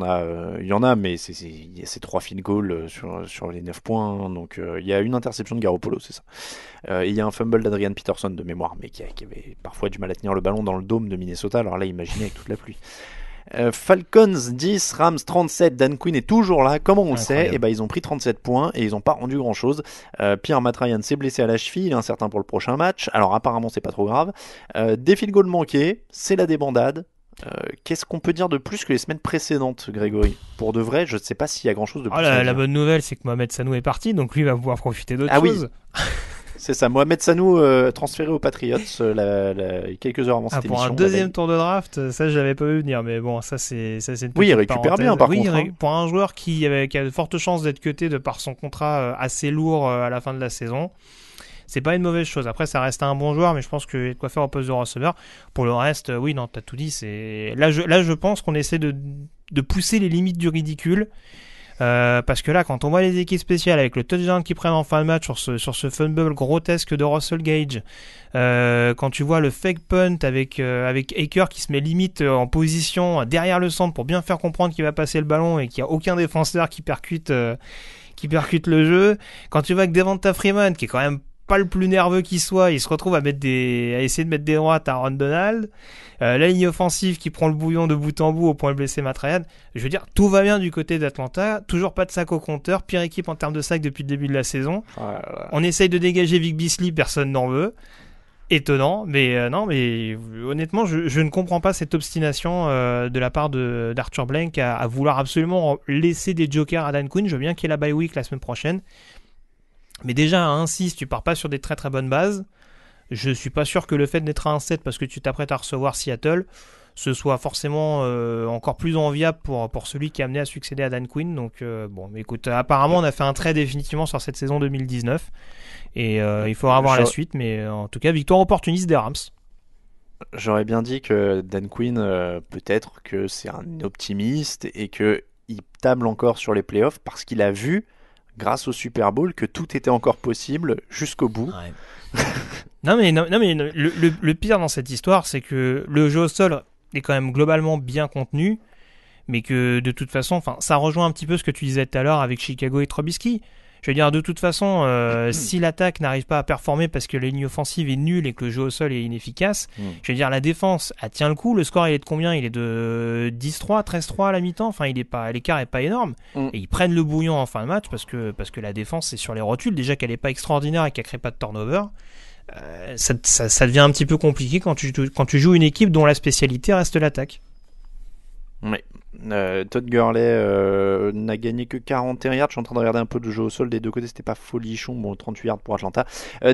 en a, mais il y a ces 3 field goals sur les 9 points. Hein, donc il y a une interception de Garoppolo, c'est ça. Et il y a un fumble d'Adrian Peterson de mémoire, mais qui avait parfois du mal à tenir le ballon dans le dôme de Minnesota. Alors là, imaginez avec toute la pluie. Falcons 10, Rams 37, Dan Quinn est toujours là. Comment on le sait? Et ben, ils ont pris 37 points et ils n'ont pas rendu grand chose. Pierre Matt Ryan s'est blessé à la cheville, il est incertain pour le prochain match. Alors apparemment c'est pas trop grave. Des field goals manqués, c'est la débandade. Qu'est-ce qu'on peut dire de plus que les semaines précédentes, Grégory? Pour de vrai, je ne sais pas s'il y a grand chose de plus. La bonne nouvelle, c'est que Mohamed Sanou est parti, donc lui va pouvoir profiter d'autres choses. Oui. C'est ça, Mohamed Sanou transféré aux Patriots quelques heures avant cette émission. Pour un deuxième tour de draft, ça je l'avais pas vu venir, mais bon, ça c'est une petite il récupère bien par contre. Pour un joueur qui a de fortes chances d'être cuté de par son contrat assez lourd à la fin de la saison. C'est pas une mauvaise chose. Après, ça reste un bon joueur, mais je pense qu'il y a de quoi faire au poste de receveur. Pour le reste, oui, non, t'as tout dit. Là, je pense qu'on essaie de pousser les limites du ridicule. Parce que là, quand on voit les équipes spéciales avec le touchdown qu'ils prennent en fin de match sur ce fumble grotesque de Russell Gage, quand tu vois le fake punt avec Aker qui se met limite en position derrière le centre pour bien faire comprendre qu'il va passer le ballon et qu'il n'y a aucun défenseur qui percute le jeu, quand tu vois que Devonta Freeman, qui est quand même pas le plus nerveux qui soit, il se retrouve à essayer de mettre des droites à Aaron Donald, la ligne offensive qui prend le bouillon de bout en bout au point de blesser Matt Ryan. Je veux dire, tout va bien du côté d'Atlanta, toujours pas de sac au compteur, pire équipe en termes de sac depuis le début de la saison. On essaye de dégager Vic Beasley, personne n'en veut. Étonnant, mais non, mais honnêtement, je ne comprends pas cette obstination de la part d'Arthur Blank à vouloir absolument laisser des jokers à Dan Quinn. Je veux bien qu'il y ait la bye week la semaine prochaine. Mais déjà, à 1-6, tu pars pas sur des très très bonnes bases. Je suis pas sûr que le fait d'être à 1-7 parce que tu t'apprêtes à recevoir Seattle, ce soit forcément encore plus enviable pour celui qui est amené à succéder à Dan Quinn. Donc bon, mais écoute, apparemment on a fait un trait définitivement sur cette saison 2019 et il faudra voir la suite. Mais en tout cas, victoire opportuniste des Rams. J'aurais bien dit que Dan Quinn, peut-être que c'est un optimiste et qu'il table encore sur les playoffs parce qu'il a vu, grâce au Super Bowl, que tout était encore possible jusqu'au bout. Ouais. non mais le pire dans cette histoire, c'est que le jeu au sol est quand même globalement bien contenu, mais que de toute façon, ça rejoint un petit peu ce que tu disais tout à l'heure avec Chicago et Trubisky. Je veux dire, de toute façon, si l'attaque n'arrive pas à performer parce que la ligne offensive est nulle et que le jeu au sol est inefficace, je veux dire, la défense, elle tient le coup. Le score, il est de combien? Il est de 10-3, 13-3 à la mi-temps. Enfin, l'écart est pas énorme. Et ils prennent le bouillon en fin de match parce que la défense, c'est sur les rotules. Déjà qu'elle est pas extraordinaire et qu'elle crée pas de turnover. Ça devient un petit peu compliqué quand tu joues une équipe dont la spécialité reste l'attaque. Oui. Todd Gurley n'a gagné que 41 yards. Je suis en train de regarder un peu de jeu au sol des deux côtés, c'était pas folichon. Bon, 38 yards pour Atlanta.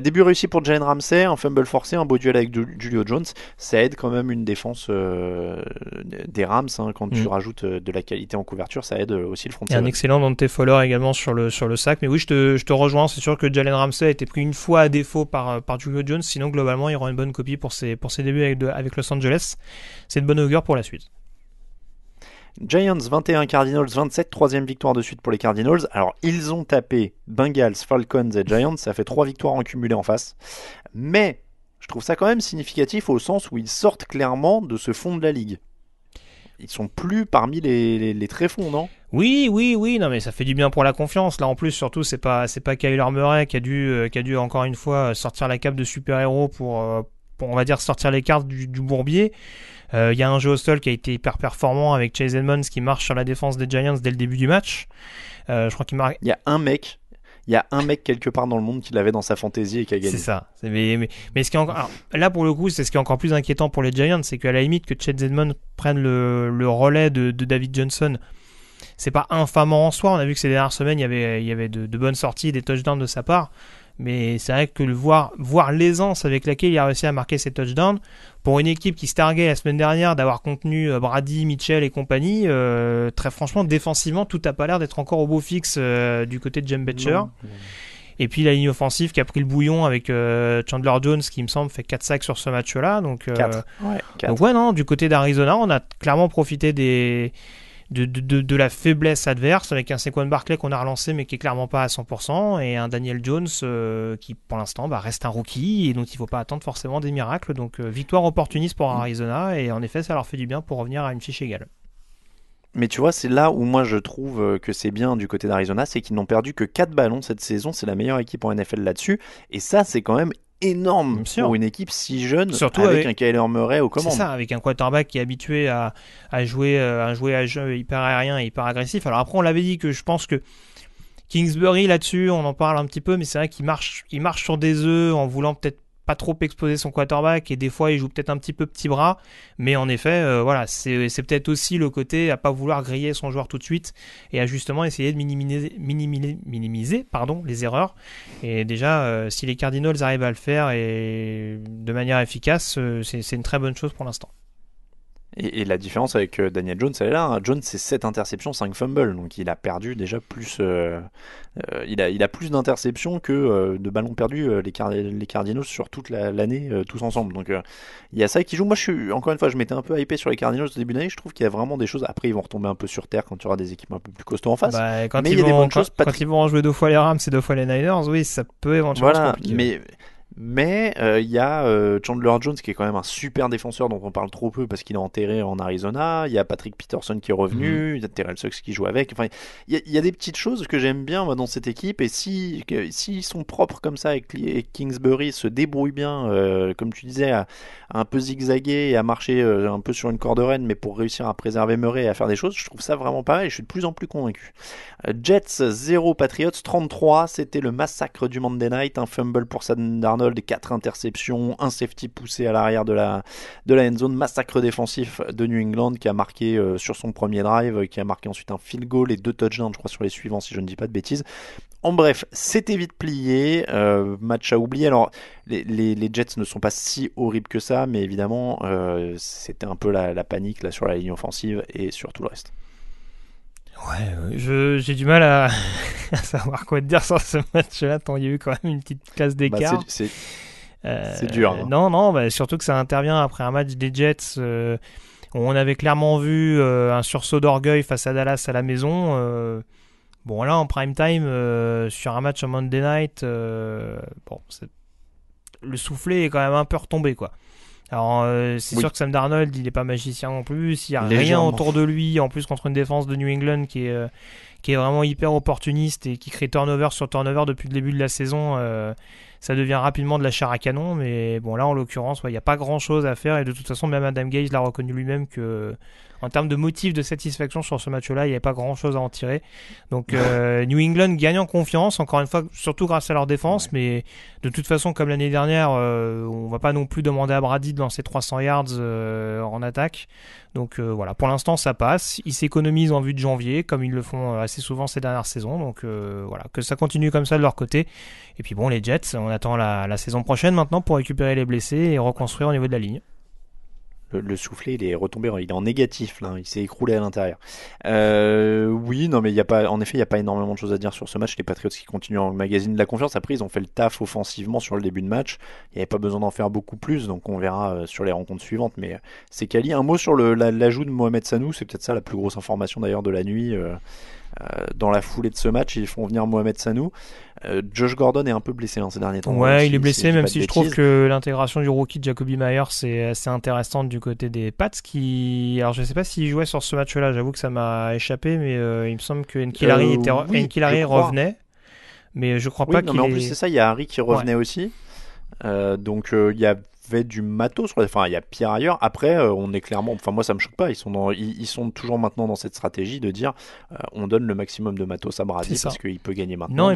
Début réussi pour Jalen Ramsey, un fumble forcé, un beau duel avec Julio Jones. Ça aide quand même une défense des Rams, hein, quand tu rajoutes de la qualité en couverture, ça aide aussi le front. Il y a un excellent Dante Fowler également sur le sac. Mais oui, je te rejoins. C'est sûr que Jalen Ramsey a été pris une fois à défaut par Julio Jones. Sinon, globalement, il y aura une bonne copie pour ses débuts avec Los Angeles. C'est de bonne augure pour la suite. Giants 21, Cardinals 27, troisième victoire de suite pour les Cardinals. Alors, ils ont tapé Bengals, Falcons et Giants, ça fait 3 victoires en cumulé en face. Mais, je trouve ça quand même significatif au sens où ils sortent clairement de ce fond de la ligue. Ils sont plus parmi les tréfonds, non ? Oui, non mais ça fait du bien pour la confiance. Là en plus, surtout, c'est pas Kyler Murray qui a dû encore une fois sortir la cape de super-héros pour on va dire sortir les cartes du bourbier. Il y a un jeu au sol qui a été hyper performant avec Chase Edmonds qui marche sur la défense des Giants dès le début du match. Je crois qu'il marque. Il y a un mec quelque part dans le monde qui l'avait dans sa fantaisie et qui a gagné. C'est ça. Mais ce qui est encore, alors, là pour le coup, c'est ce qui est encore plus inquiétant pour les Giants, c'est qu'à la limite que Chase Edmonds prenne le relais de David Johnson, c'est pas infamant en soi. On a vu que ces dernières semaines, il y avait de bonnes sorties, des touchdowns de sa part. Mais c'est vrai que voir l'aisance avec laquelle il a réussi à marquer ses touchdowns, pour une équipe qui se targuait la semaine dernière d'avoir contenu Brady, Mitchell et compagnie, très franchement, défensivement, tout n'a pas l'air d'être encore au beau fixe du côté de Jim Betcher. Et puis la ligne offensive qui a pris le bouillon avec Chandler Jones qui me semble fait 4 sacs sur ce match-là. Donc 4. Donc ouais, non, du côté d'Arizona, on a clairement profité de la faiblesse adverse avec un Saquon Barkley qu'on a relancé mais qui est clairement pas à 100% et un Daniel Jones qui pour l'instant reste un rookie et dont il faut pas attendre forcément des miracles. Donc victoire opportuniste pour Arizona et en effet ça leur fait du bien pour revenir à une fiche égale. Mais tu vois, c'est là où moi je trouve que c'est bien du côté d'Arizona, c'est qu'ils n'ont perdu que 4 ballons cette saison, c'est la meilleure équipe en NFL là-dessus, et ça c'est quand même énorme pour une équipe si jeune, surtout avec un Kyler Murray aux commandes. C'est ça, avec un quarterback qui est habitué à jouer un jeu hyper aérien et hyper agressif. Alors après on l'avait dit que je pense que Kingsbury là-dessus, on en parle un petit peu, mais c'est vrai qu'il marche sur des œufs en voulant peut-être pas trop exposer son quarterback et des fois il joue peut-être un petit peu petit bras, mais en effet voilà, c'est peut-être aussi le côté à pas vouloir griller son joueur tout de suite et à justement essayer de minimiser les erreurs. Et déjà si les Cardinals arrivent à le faire et de manière efficace, c'est une très bonne chose pour l'instant. Et la différence avec Daniel Jones, elle est là. Hein. Jones, c'est 7 interceptions, 5 fumbles. Donc il a perdu déjà plus. Il a plus d'interceptions que de ballons perdus, les Cardinals, sur toute l'année, tous ensemble. Donc il y a ça qui joue. Moi, encore une fois, je m'étais un peu hypé sur les Cardinals au début d'année. Je trouve qu'il y a vraiment des choses. Après, ils vont retomber un peu sur terre quand il y aura des équipes un peu plus costauds en face. Mais il y a des bonnes choses. Quand ils vont en jouer 2 fois les Rams et 2 fois les Niners, oui, ça peut éventuellement se compliquer. Mais il y a Chandler Jones qui est quand même un super défenseur dont on parle trop peu parce qu'il est enterré en Arizona. Il y a Patrick Peterson qui est revenu. Il y a Terrell Suggs qui joue avec. Enfin, il y a des petites choses que j'aime bien moi, dans cette équipe. Et s'ils sont propres comme ça et Kingsbury se débrouille bien, comme tu disais, à un peu zigzaguer et à marcher un peu sur une corde raide, mais pour réussir à préserver Murray et à faire des choses, je trouve ça vraiment pas mal et je suis de plus en plus convaincu. Jets 0, Patriots 33. C'était le massacre du Monday Night. Un fumble pour Sam Darnold, 4 interceptions, un safety poussé à l'arrière de la end zone, massacre défensif de New England qui a marqué sur son premier drive, qui a marqué ensuite un field goal et 2 touchdowns je crois sur les suivants si je ne dis pas de bêtises. En bref, c'était vite plié, match à oublier. Alors les Jets ne sont pas si horribles que ça, mais évidemment c'était un peu la panique là sur la ligne offensive et sur tout le reste. Ouais, j'ai du mal à savoir quoi te dire sur ce match-là, tant il y a eu quand même une petite classe d'écart. C'est dur. Hein. Non, surtout que ça intervient après un match des Jets où on avait clairement vu un sursaut d'orgueil face à Dallas à la maison. Bon, là, en prime time, sur un match en Monday Night, le soufflet est quand même un peu retombé, quoi. Alors sûr que Sam Darnold il est pas magicien non plus, il y a rien autour de lui en plus contre une défense de New England qui est vraiment hyper opportuniste et qui crée turnover sur turnover depuis le début de la saison. Ça devient rapidement de la chair à canon, mais bon là en l'occurrence il n'y a pas grand chose à faire et de toute façon même Adam Gase l'a reconnu lui-même que en termes de motif de satisfaction sur ce match-là, il n'y avait pas grand-chose à en tirer. Donc New England gagne en confiance, encore une fois, surtout grâce à leur défense, mais de toute façon, comme l'année dernière, on va pas non plus demander à Brady de lancer 300 yards en attaque. Donc voilà, pour l'instant, ça passe. Ils s'économisent en vue de janvier, comme ils le font assez souvent ces dernières saisons. Donc voilà, que ça continue comme ça de leur côté. Et puis bon, les Jets, on attend la saison prochaine maintenant pour récupérer les blessés et reconstruire au niveau de la ligne. Le soufflet, il est retombé, il est en négatif là, il s'est écroulé à l'intérieur. Oui, non, mais en effet, il n'y a pas énormément de choses à dire sur ce match. Les Patriots qui continuent en magazine de la confiance. Après, ils ont fait le taf offensivement sur le début de match. Il n'y avait pas besoin d'en faire beaucoup plus, donc on verra sur les rencontres suivantes. Mais c'est quali. Un mot sur l'ajout de Mohamed Sanu, c'est peut-être ça la plus grosse information d'ailleurs de la nuit. Dans la foulée de ce match, ils font venir Mohamed Sanu. Josh Gordon est un peu blessé ces derniers temps. Ouais, il est blessé, même si je trouve que l'intégration du rookie de Jacoby Myers c'est assez intéressante du côté des Pats alors je sais pas s'il jouait sur ce match-là, j'avoue que ça m'a échappé, mais il me semble que N'Keal-Harry revenait, mais je crois pas qu'il mais en plus c'est ça, il y a Harry qui revenait aussi. Donc il y avait du matos, enfin il y a pire ailleurs. Après on est clairement, enfin moi ça me choque pas, ils sont toujours maintenant dans cette stratégie de dire on donne le maximum de matos à Brady parce qu'il peut gagner maintenant.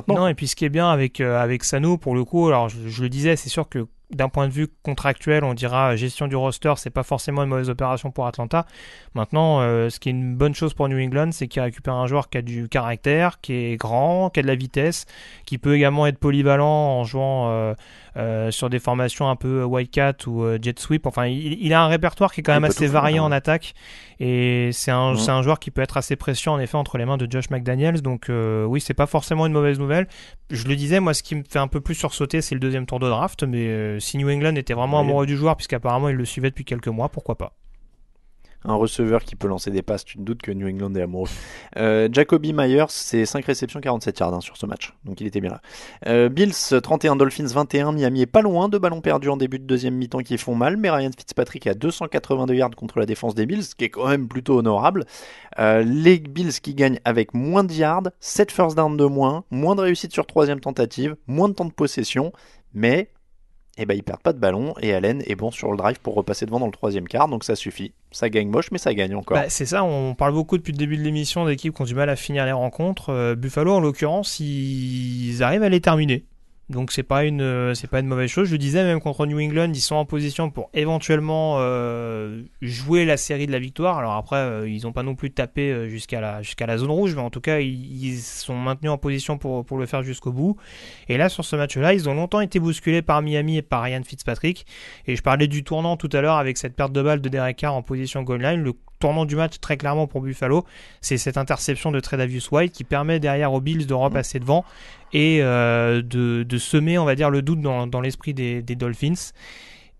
Non, et puis ce qui est bien avec Sanu pour le coup, alors je le disais, c'est sûr que d'un point de vue contractuel, on dira gestion du roster, c'est pas forcément une mauvaise opération pour Atlanta. Maintenant, ce qui est une bonne chose pour New England, c'est qu'il récupère un joueur qui a du caractère, qui est grand, qui a de la vitesse, qui peut également être polyvalent en jouant sur des formations un peu Wildcat ou Jet Sweep. Enfin, il a un répertoire qui est quand même assez varié en attaque, et c'est un joueur qui peut être assez précieux en effet entre les mains de Josh McDaniels. Donc oui, c'est pas forcément une mauvaise nouvelle. Je le disais, moi, ce qui me fait un peu plus sursauter, c'est le deuxième tour de draft, mais si New England était vraiment amoureux du joueur, puisqu'apparemment il le suivait depuis quelques mois, pourquoi pas. Un receveur qui peut lancer des passes, tu te doutes que New England est amoureux. Jacoby Myers, c'est 5 réceptions, 47 yards sur ce match, donc il était bien là. Bills 31, Dolphins 21, Miami est pas loin, 2 ballons perdus en début de deuxième mi-temps qui font mal, mais Ryan Fitzpatrick a 282 yards contre la défense des Bills, ce qui est quand même plutôt honorable. Les Bills qui gagnent avec moins de yards, 7 first down de moins de réussite sur troisième tentative, moins de temps de possession, mais ils perdent pas de ballon et Allen est bon sur le drive pour repasser devant dans le troisième quart, donc ça suffit. Ça gagne moche, mais ça gagne encore. C'est ça, on parle beaucoup depuis le début de l'émission d'équipes qui ont du mal à finir les rencontres. Buffalo, en l'occurrence, ils arrivent à les terminer. Donc c'est pas une mauvaise chose. Je le disais, même contre New England, ils sont en position pour éventuellement jouer la série de la victoire. Alors après, ils n'ont pas non plus tapé jusqu'à la zone rouge, mais en tout cas, ils sont maintenus en position pour le faire jusqu'au bout. Et là, sur ce match-là, ils ont longtemps été bousculés par Miami et par Ryan Fitzpatrick. Et je parlais du tournant tout à l'heure avec cette perte de balle de Derek Carr en position goal line. Le tournant du match, très clairement pour Buffalo, c'est cette interception de Tre'Davious White qui permet derrière aux Bills de repasser devant et de semer, on va dire, le doute dans l'esprit des Dolphins.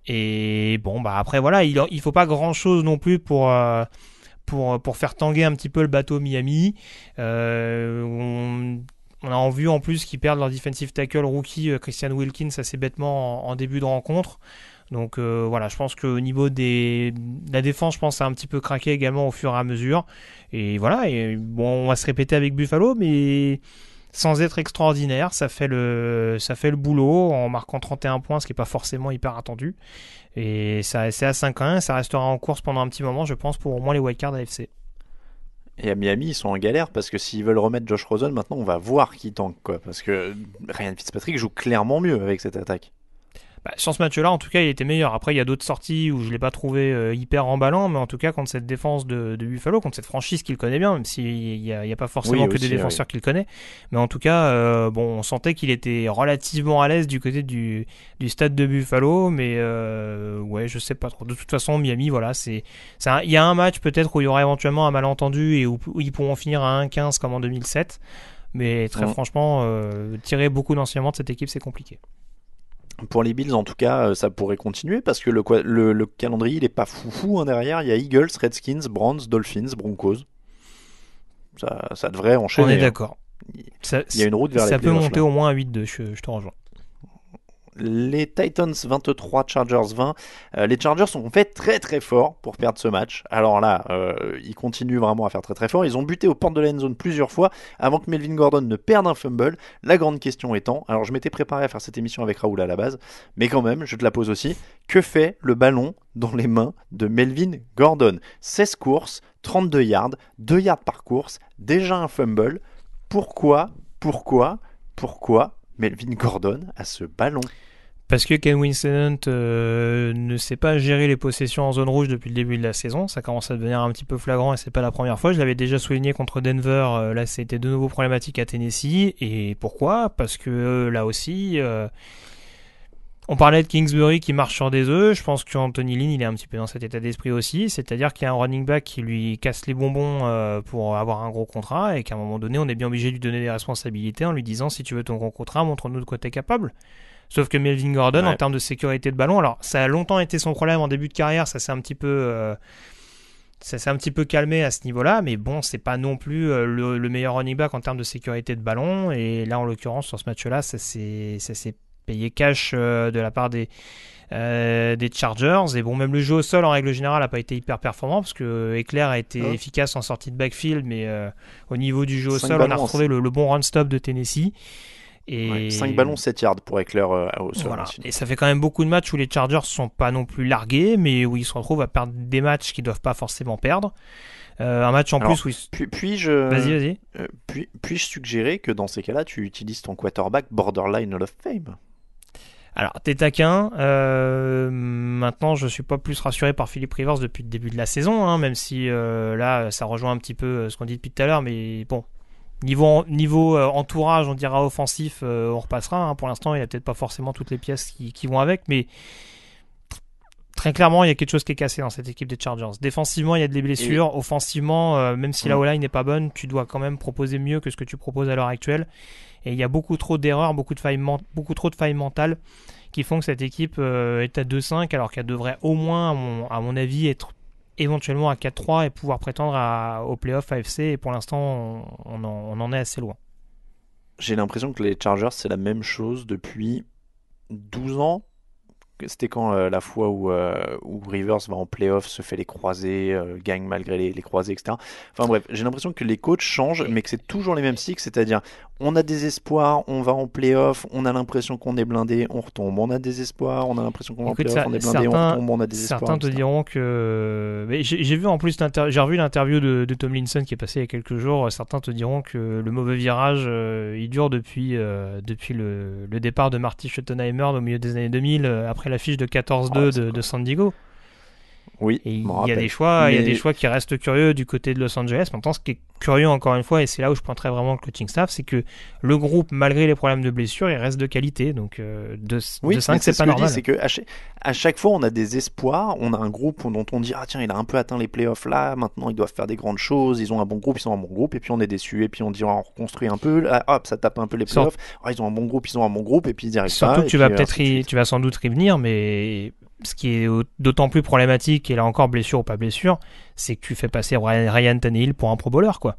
Et bon, bah après voilà, il faut pas grand chose non plus pour faire tanguer un petit peu le bateau Miami. On a vu en plus qu'ils perdent leur defensive tackle rookie Christian Wilkins assez bêtement en début de rencontre. Donc voilà, je pense qu'au niveau de la défense, je pense que ça a un petit peu craqué également au fur et à mesure. Et voilà, et bon, on va se répéter avec Buffalo, mais sans être extraordinaire, ça fait le boulot en marquant 31 points, ce qui n'est pas forcément hyper attendu. Et c'est à 5-1, ça restera en course pendant un petit moment, je pense, pour au moins les wildcards AFC. Et à Miami, ils sont en galère parce que s'ils veulent remettre Josh Rosen, maintenant on va voir qui tank, quoi. Parce que Ryan Fitzpatrick joue clairement mieux avec cette attaque. Sur ce match-là, en tout cas, il était meilleur. Après, il y a d'autres sorties où je ne l'ai pas trouvé hyper emballant, mais en tout cas, contre cette défense de Buffalo, contre cette franchise qu'il connaît bien, même s'il n'y a pas forcément que des défenseurs qu'il connaît. Mais en tout cas, on sentait qu'il était relativement à l'aise du côté du stade de Buffalo, mais je sais pas trop. De toute façon, Miami, voilà, il y a un match peut-être où il y aura éventuellement un malentendu et où ils pourront finir à 1-15 comme en 2007. Mais très franchement, tirer beaucoup d'enseignements de cette équipe, c'est compliqué. Pour les Bills, en tout cas, ça pourrait continuer parce que le calendrier, il est pas foufou derrière. Il y a Eagles, Redskins, Browns, Dolphins, Broncos. Ça devrait enchaîner. On est d'accord. Il y a une route vers les playoffs. Ça peut monter là. au moins à 8-2, je te rejoins. Les Titans 23, Chargers 20. Les Chargers sont fait très très forts pour perdre ce match. Alors là, ils continuent vraiment à faire très très fort. Ils ont buté aux portes de la end zone plusieurs fois avant que Melvin Gordon ne perde un fumble. La grande question étant, alors je m'étais préparé à faire cette émission avec Raoul à la base, mais quand même, je te la pose aussi. Que fait le ballon dans les mains de Melvin Gordon ? 16 courses, 32 yards, 2 yards par course, déjà un fumble. Pourquoi Melvin Gordon a ce ballon ? Parce que Ken Winston ne sait pas gérer les possessions en zone rouge depuis le début de la saison. Ça commence à devenir un petit peu flagrant et c'est pas la première fois. Je l'avais déjà souligné contre Denver. Là, c'était de nouveau problématique à Tennessee. Et pourquoi ? Parce que là aussi, on parlait de Kingsbury qui marche sur des œufs. Je pense qu'Anthony Lynn, il est un petit peu dans cet état d'esprit aussi. C'est-à-dire qu'il y a un running back qui lui casse les bonbons pour avoir un gros contrat et qu'à un moment donné, on est bien obligé de lui donner des responsabilités en lui disant si tu veux ton gros contrat, montre-nous de quoi t'es capable. Sauf que Melvin Gordon, en termes de sécurité de ballon, alors ça a longtemps été son problème en début de carrière, ça s'est un petit peu calmé à ce niveau-là, mais bon, c'est pas non plus le meilleur running back en termes de sécurité de ballon. Et là, en l'occurrence, sur ce match-là, ça s'est payé cash de la part des Chargers. Et bon, même le jeu au sol, en règle générale, n'a pas été hyper performant parce que Eckler a été efficace en sortie de backfield, mais au niveau du jeu au sol, on a retrouvé le bon run-stop de Tennessee. Et 5 ballons, 7 yards pour Eckler au sol. Voilà. Et ça fait quand même beaucoup de matchs où les Chargers sont pas non plus largués, mais où ils se retrouvent à perdre des matchs qu'ils doivent pas forcément perdre. Un match en plus où Puis-je suggérer que dans ces cas-là, tu utilises ton quarterback borderline Hall of Fame ? Alors, t'es taquin. Maintenant, je suis pas plus rassuré par Philip Rivers depuis le début de la saison, hein, même si là, ça rejoint un petit peu ce qu'on dit depuis tout à l'heure. Mais bon, niveau entourage, on dira offensif, on repassera. Hein. Pour l'instant, il a peut-être pas forcément toutes les pièces qui vont avec, mais très clairement, il y a quelque chose qui est cassé dans cette équipe des Chargers. Défensivement, il y a des blessures. Offensivement, même si la O-line n'est pas bonne, tu dois quand même proposer mieux que ce que tu proposes à l'heure actuelle. Et il y a beaucoup trop d'erreurs, beaucoup trop de failles mentales qui font que cette équipe est à 2-5 alors qu'elle devrait au moins, à mon avis, être éventuellement à 4-3 et pouvoir prétendre au playoff AFC. Et pour l'instant, on en est assez loin. J'ai l'impression que les Chargers, c'est la même chose depuis 12 ans. C'était quand la fois où Rivers va en playoff, se fait les croisés, gagne malgré les croisés, etc. Enfin bref, j'ai l'impression que les coachs changent, mais que c'est toujours les mêmes cycles, c'est-à-dire on a des espoirs, on va en playoff, on a l'impression qu'on est blindé, on retombe, on a des espoirs, on a l'impression qu'on va en playoff, on est blindé, on retombe, on a des espoirs. Certains te diront que... Mais j'ai vu en plus, j'ai revu l'interview de Tomlinson qui est passé il y a quelques jours, certains te diront que le mauvais virage, il dure depuis le départ de Marty Schottenheimer au milieu des années 2000, après l'affiche de 14-2 de San Diego. Oui, et il y a des choix qui restent curieux du côté de Los Angeles. Maintenant, ce qui est curieux encore une fois, et c'est là où je pointerai vraiment le coaching staff, c'est que le groupe, malgré les problèmes de blessure, il reste de qualité. Donc de 5, c'est pas normal. C'est que à chaque fois, on a des espoirs. On a un groupe dont on dit tiens, il a un peu atteint les playoffs là. Maintenant, ils doivent faire des grandes choses. Ils ont un bon groupe, ils sont un bon groupe. Et puis on est déçu. Et puis on dit on reconstruit un peu. Là, hop, ça tape un peu les playoffs. Ils ont un bon groupe, Et puis ils y arrivent pas. Surtout que tu vas sans doute y venir, mais ce qui est d'autant plus problématique, et là encore blessure ou pas blessure, c'est que tu fais passer Ryan Tannehill pour un pro bowler, quoi.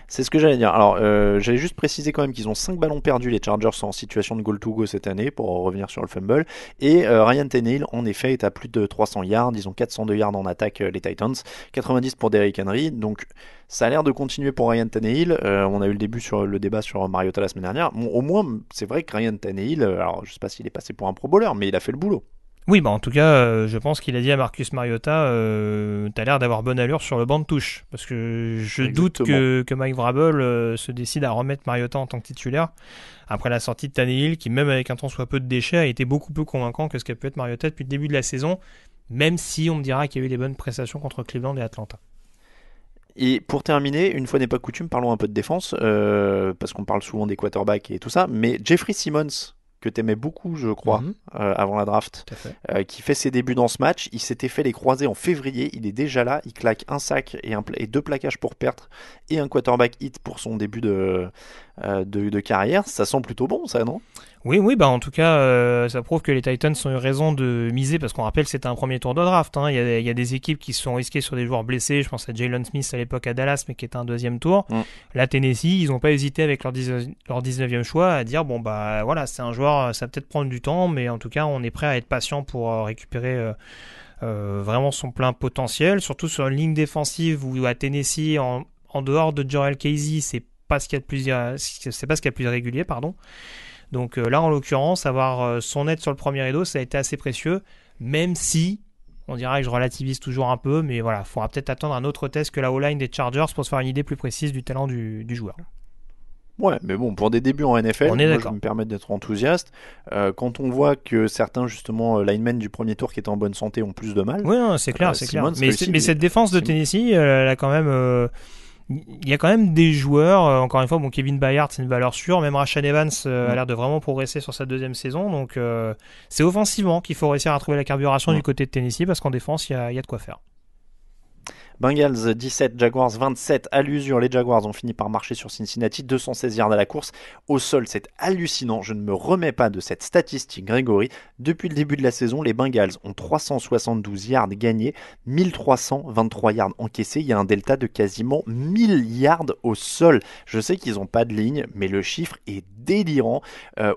C'est ce que j'allais dire. Alors, j'allais juste préciser quand même qu'ils ont 5 ballons perdus, les Chargers sont en situation de goal to go cette année, pour revenir sur le fumble. Et Ryan Tannehill, en effet, est à plus de 300 yards. Ils ont 402 yards en attaque, les Titans. 90 pour Derrick Henry. Donc, ça a l'air de continuer pour Ryan Tannehill. On a eu le débat sur Mariota la semaine dernière. Bon, au moins, c'est vrai que Ryan Tannehill, alors je sais pas s'il est passé pour un pro bowler, mais il a fait le boulot. Oui, en tout cas, je pense qu'il a dit à Marcus Mariota, t'as l'air d'avoir bonne allure sur le banc de touche. Parce que je doute que Mike Vrabel se décide à remettre Mariota en tant que titulaire après la sortie de Tannehill, qui même avec un tant soit peu de déchets, a été beaucoup plus convaincant que ce qu'a pu être Mariota depuis le début de la saison, même si on me dira qu'il y a eu des bonnes prestations contre Cleveland et Atlanta. Et pour terminer, une fois n'est pas coutume, parlons un peu de défense, parce qu'on parle souvent des quarterbacks et tout ça, mais Jeffrey Simmons, que t'aimais beaucoup, je crois, avant la draft, qui fait ses débuts dans ce match. Il s'était fait les croisés en février, il est déjà là, il claque un sac et 2 plaquages pour perdre et un quarterback hit pour son début de carrière. Ça sent plutôt bon, ça, non ? Oui, en tout cas, ça prouve que les Titans ont eu raison de miser, parce qu'on rappelle c'était un premier tour de draft. Hein. Il y a des équipes qui se sont risquées sur des joueurs blessés. Je pense à Jalen Smith à l'époque à Dallas, mais qui était un deuxième tour. Là, Tennessee, ils n'ont pas hésité avec leur 19e choix à dire voilà, c'est un joueur, ça va peut-être prendre du temps, mais en tout cas, on est prêt à être patient pour récupérer vraiment son plein potentiel, surtout sur une ligne défensive où à Tennessee, en dehors de Jurrell Casey, c'est pas ce qu'il y a de plus régulier, pardon. Donc là, en l'occurrence, avoir son aide sur le premier rideau, ça a été assez précieux, même si, on dirait que je relativise toujours un peu, mais voilà, il faudra peut-être attendre un autre test que la O-line des Chargers pour se faire une idée plus précise du talent du joueur. Ouais, mais bon, pour des débuts en NFL, moi, je me permets d'être enthousiaste. Quand on voit que certains, justement, linemen du premier tour qui étaient en bonne santé ont plus de mal. Oui, c'est clair. Mais cette défense de Tennessee, elle a quand même... il y a quand même des joueurs, encore une fois, Kevin Byard, c'est une valeur sûre, même Rashaan Evans a l'air de vraiment progresser sur sa deuxième saison, donc c'est offensivement qu'il faut réussir à trouver la carburation du côté de Tennessee, parce qu'en défense, il y a de quoi faire. Bengals 17, Jaguars 27 à l'usure. Les Jaguars ont fini par marcher sur Cincinnati, 216 yards à la course. Au sol, c'est hallucinant. Je ne me remets pas de cette statistique, Grégory. Depuis le début de la saison, les Bengals ont 372 yards gagnés, 1323 yards encaissés. Il y a un delta de quasiment 1000 yards au sol. Je sais qu'ils n'ont pas de ligne, mais le chiffre est délirant.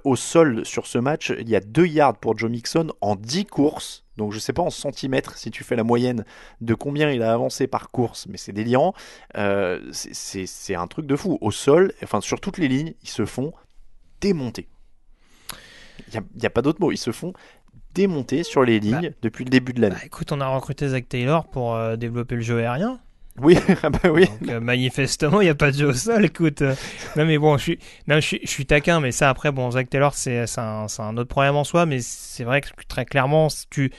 Au sol, sur ce match, il y a 2 yards pour Joe Mixon en 10 courses. Donc je ne sais pas en centimètres si tu fais la moyenne de combien il a avancé par course, mais c'est délirant. C'est un truc de fou. Au sol, enfin sur toutes les lignes, ils se font démonter. Il n'y a pas d'autre mot. Ils se font démonter sur les lignes depuis le début de l'année. Écoute, on a recruté Zach Taylor pour développer le jeu aérien. Oui, bah oui. Donc, manifestement, il n'y a pas de jeu au sol, écoute. Non, mais bon, je suis taquin, mais ça, après, bon, Zach Taylor, c'est un autre problème en soi, mais c'est vrai que très clairement, tu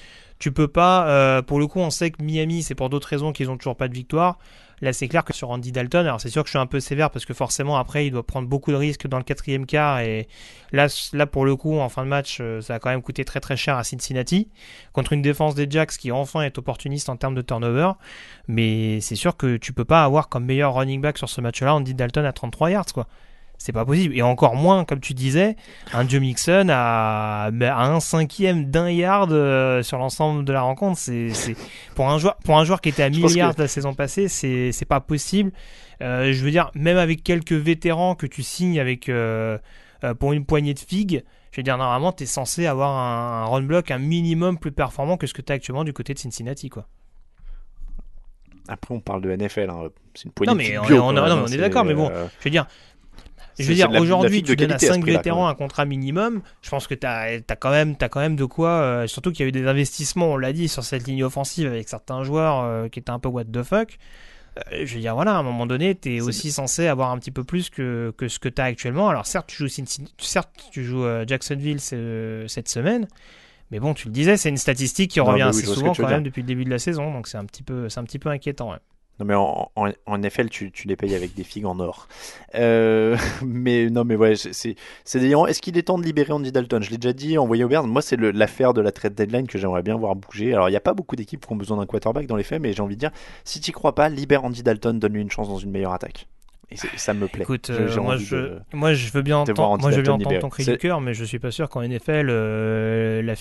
peux pas, pour le coup, on sait que Miami, c'est pour d'autres raisons qu'ils ont toujours pas de victoire. Là, c'est clair que sur Andy Dalton, alors c'est sûr que je suis un peu sévère parce que forcément, après, il doit prendre beaucoup de risques dans le 4e quart et là, pour le coup, en fin de match, ça a quand même coûté très très cher à Cincinnati contre une défense des Jacks qui enfin est opportuniste en termes de turnover. Mais c'est sûr que tu peux pas avoir comme meilleur running back sur ce match-là Andy Dalton à 33 yards, quoi. C'est pas possible. Et encore moins, comme tu disais, un Joe Mixon à 1/5 d'un yard sur l'ensemble de la rencontre. C'est pour un joueur qui était à 1000 yards la saison passée, c'est pas possible. Je veux dire, même avec quelques vétérans que tu signes avec pour une poignée de figues, je veux dire, normalement, t'es censé avoir un run block un minimum plus performant que ce que t'as actuellement du côté de Cincinnati, quoi. Après, on parle de NFL, hein. C'est une poignée de figues bio. On est d'accord, mais bon, je veux dire. Aujourd'hui, tu donnes à 5 vétérans un contrat minimum. Je pense que t'as quand même de quoi. Surtout qu'il y a eu des investissements, on l'a dit, sur cette ligne offensive avec certains joueurs qui étaient un peu what the fuck. Je veux dire, voilà, à un moment donné, t'es aussi censé avoir un petit peu plus que ce que t'as actuellement. Alors, certes, tu joues Jacksonville cette semaine. Mais bon, tu le disais, c'est une statistique qui revient assez souvent quand même depuis le début de la saison. Donc, c'est un petit peu inquiétant, ouais. Non mais en NFL tu les payes avec des figues en or. Mais non mais ouais c'est délirant. Est-ce qu'il est temps de libérer Andy Dalton? Je l'ai déjà dit, envoyé au Bears. Moi c'est l'affaire de la trade deadline que j'aimerais bien voir bouger. Alors il n'y a pas beaucoup d'équipes qui ont besoin d'un quarterback dans les faits, mais j'ai envie de dire si tu crois pas, libère Andy Dalton, donne-lui une chance dans une meilleure attaque. Et ça me plaît. Écoute, moi je veux bien entendre ton cri du cœur, mais je suis pas sûr qu'en NFL le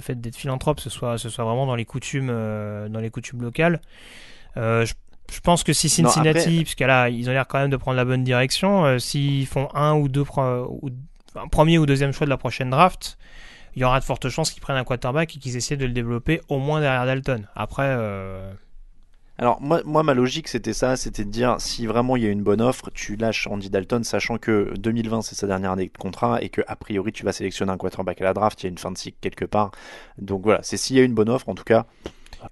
fait d'être philanthrope ce soit vraiment dans les coutumes locales. Je pense que si Cincinnati, parce que là ils ont l'air quand même de prendre la bonne direction, s'ils font un premier ou deuxième choix de la prochaine draft, il y aura de fortes chances qu'ils prennent un quarterback et qu'ils essaient de le développer au moins derrière Dalton. Après. Alors moi ma logique c'était de dire si vraiment il y a une bonne offre, tu lâches Andy Dalton sachant que 2020 c'est sa dernière année de contrat et que a priori tu vas sélectionner un quarterback à la draft, il y a une fin de cycle quelque part. Donc voilà, c'est s'il y a une bonne offre en tout cas.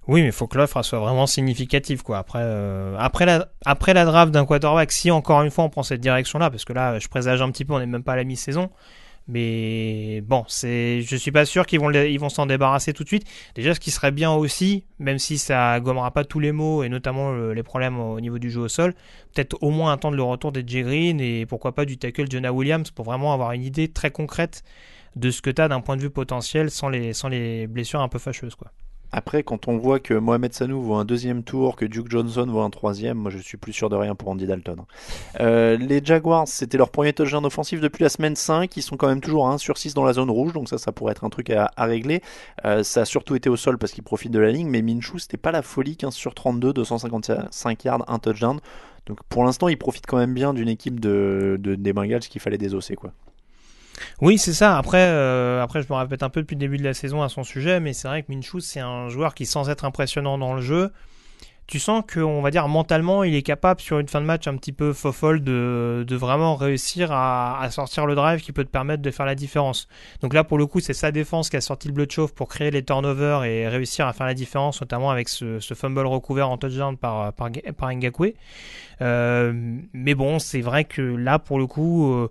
Oui, mais il faut que l'offre soit vraiment significative, quoi. Après la draft d'un quarterback, si encore une fois on prend cette direction-là, parce que là je présage un petit peu, on n'est même pas à la mi-saison. Mais bon, je suis pas sûr qu'ils vont s'en débarrasser tout de suite. Déjà, ce qui serait bien aussi, même si ça gommera pas tous les maux et notamment les problèmes au niveau du jeu au sol, peut-être au moins attendre le retour d'A.J. Green et pourquoi pas du tackle Jonah Williams pour vraiment avoir une idée très concrète de ce que tu as d'un point de vue potentiel sans les blessures un peu fâcheuses, quoi. Après, quand on voit que Mohamed Sanu vaut un deuxième tour, que Duke Johnson vaut un troisième, moi je suis plus sûr de rien pour Andy Dalton. Les Jaguars, c'était leur premier touchdown offensif depuis la semaine 5. Ils sont quand même toujours à 1/6 dans la zone rouge, donc ça pourrait être un truc à régler. Ça a surtout été au sol parce qu'ils profitent de la ligne, mais Minshew, c'était pas la folie, 15/32, 255 yards, un touchdown. Donc pour l'instant, ils profitent quand même bien d'une équipe des Bengals qu'il fallait désosser, quoi. Oui, c'est ça. Après, je me répète un peu depuis le début de la saison à son sujet, mais c'est vrai que Minshew, c'est un joueur qui, sans être impressionnant dans le jeu, tu sens qu'on va dire mentalement, il est capable sur une fin de match un petit peu fofolle de vraiment réussir à sortir le drive qui peut te permettre de faire la différence. Donc là, pour le coup, c'est sa défense qui a sorti le bleu de chauffe pour créer les turnovers et réussir à faire la différence, notamment avec ce fumble recouvert en touchdown par Ngakoue. Mais bon, c'est vrai que là, pour le coup...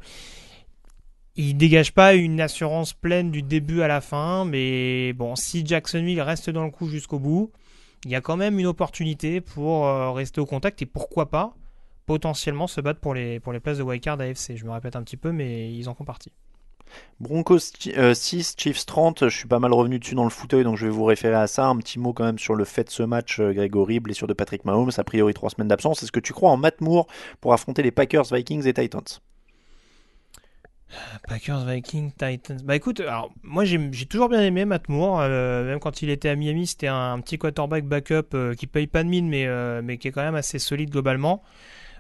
il dégage pas une assurance pleine du début à la fin, mais bon, si Jacksonville reste dans le coup jusqu'au bout, il y a quand même une opportunité pour rester au contact et pourquoi pas potentiellement se battre pour les places de wildcard AFC. Je me répète un petit peu, mais ils en font partie. Broncos 6, Chiefs 30, je suis pas mal revenu dessus dans le fauteuil, donc je vais vous référer à ça. Un petit mot quand même sur le fait de ce match, Grégory, blessure de Patrick Mahomes, a priori 3 semaines d'absence. Est-ce que tu crois en Matt Moore pour affronter les Packers, Vikings et Titans ? Packers, Vikings, Titans. Bah écoute, alors moi j'ai toujours bien aimé Matt Moore, même quand il était à Miami, c'était un petit quarterback backup qui paye pas de mine, mais qui est quand même assez solide globalement.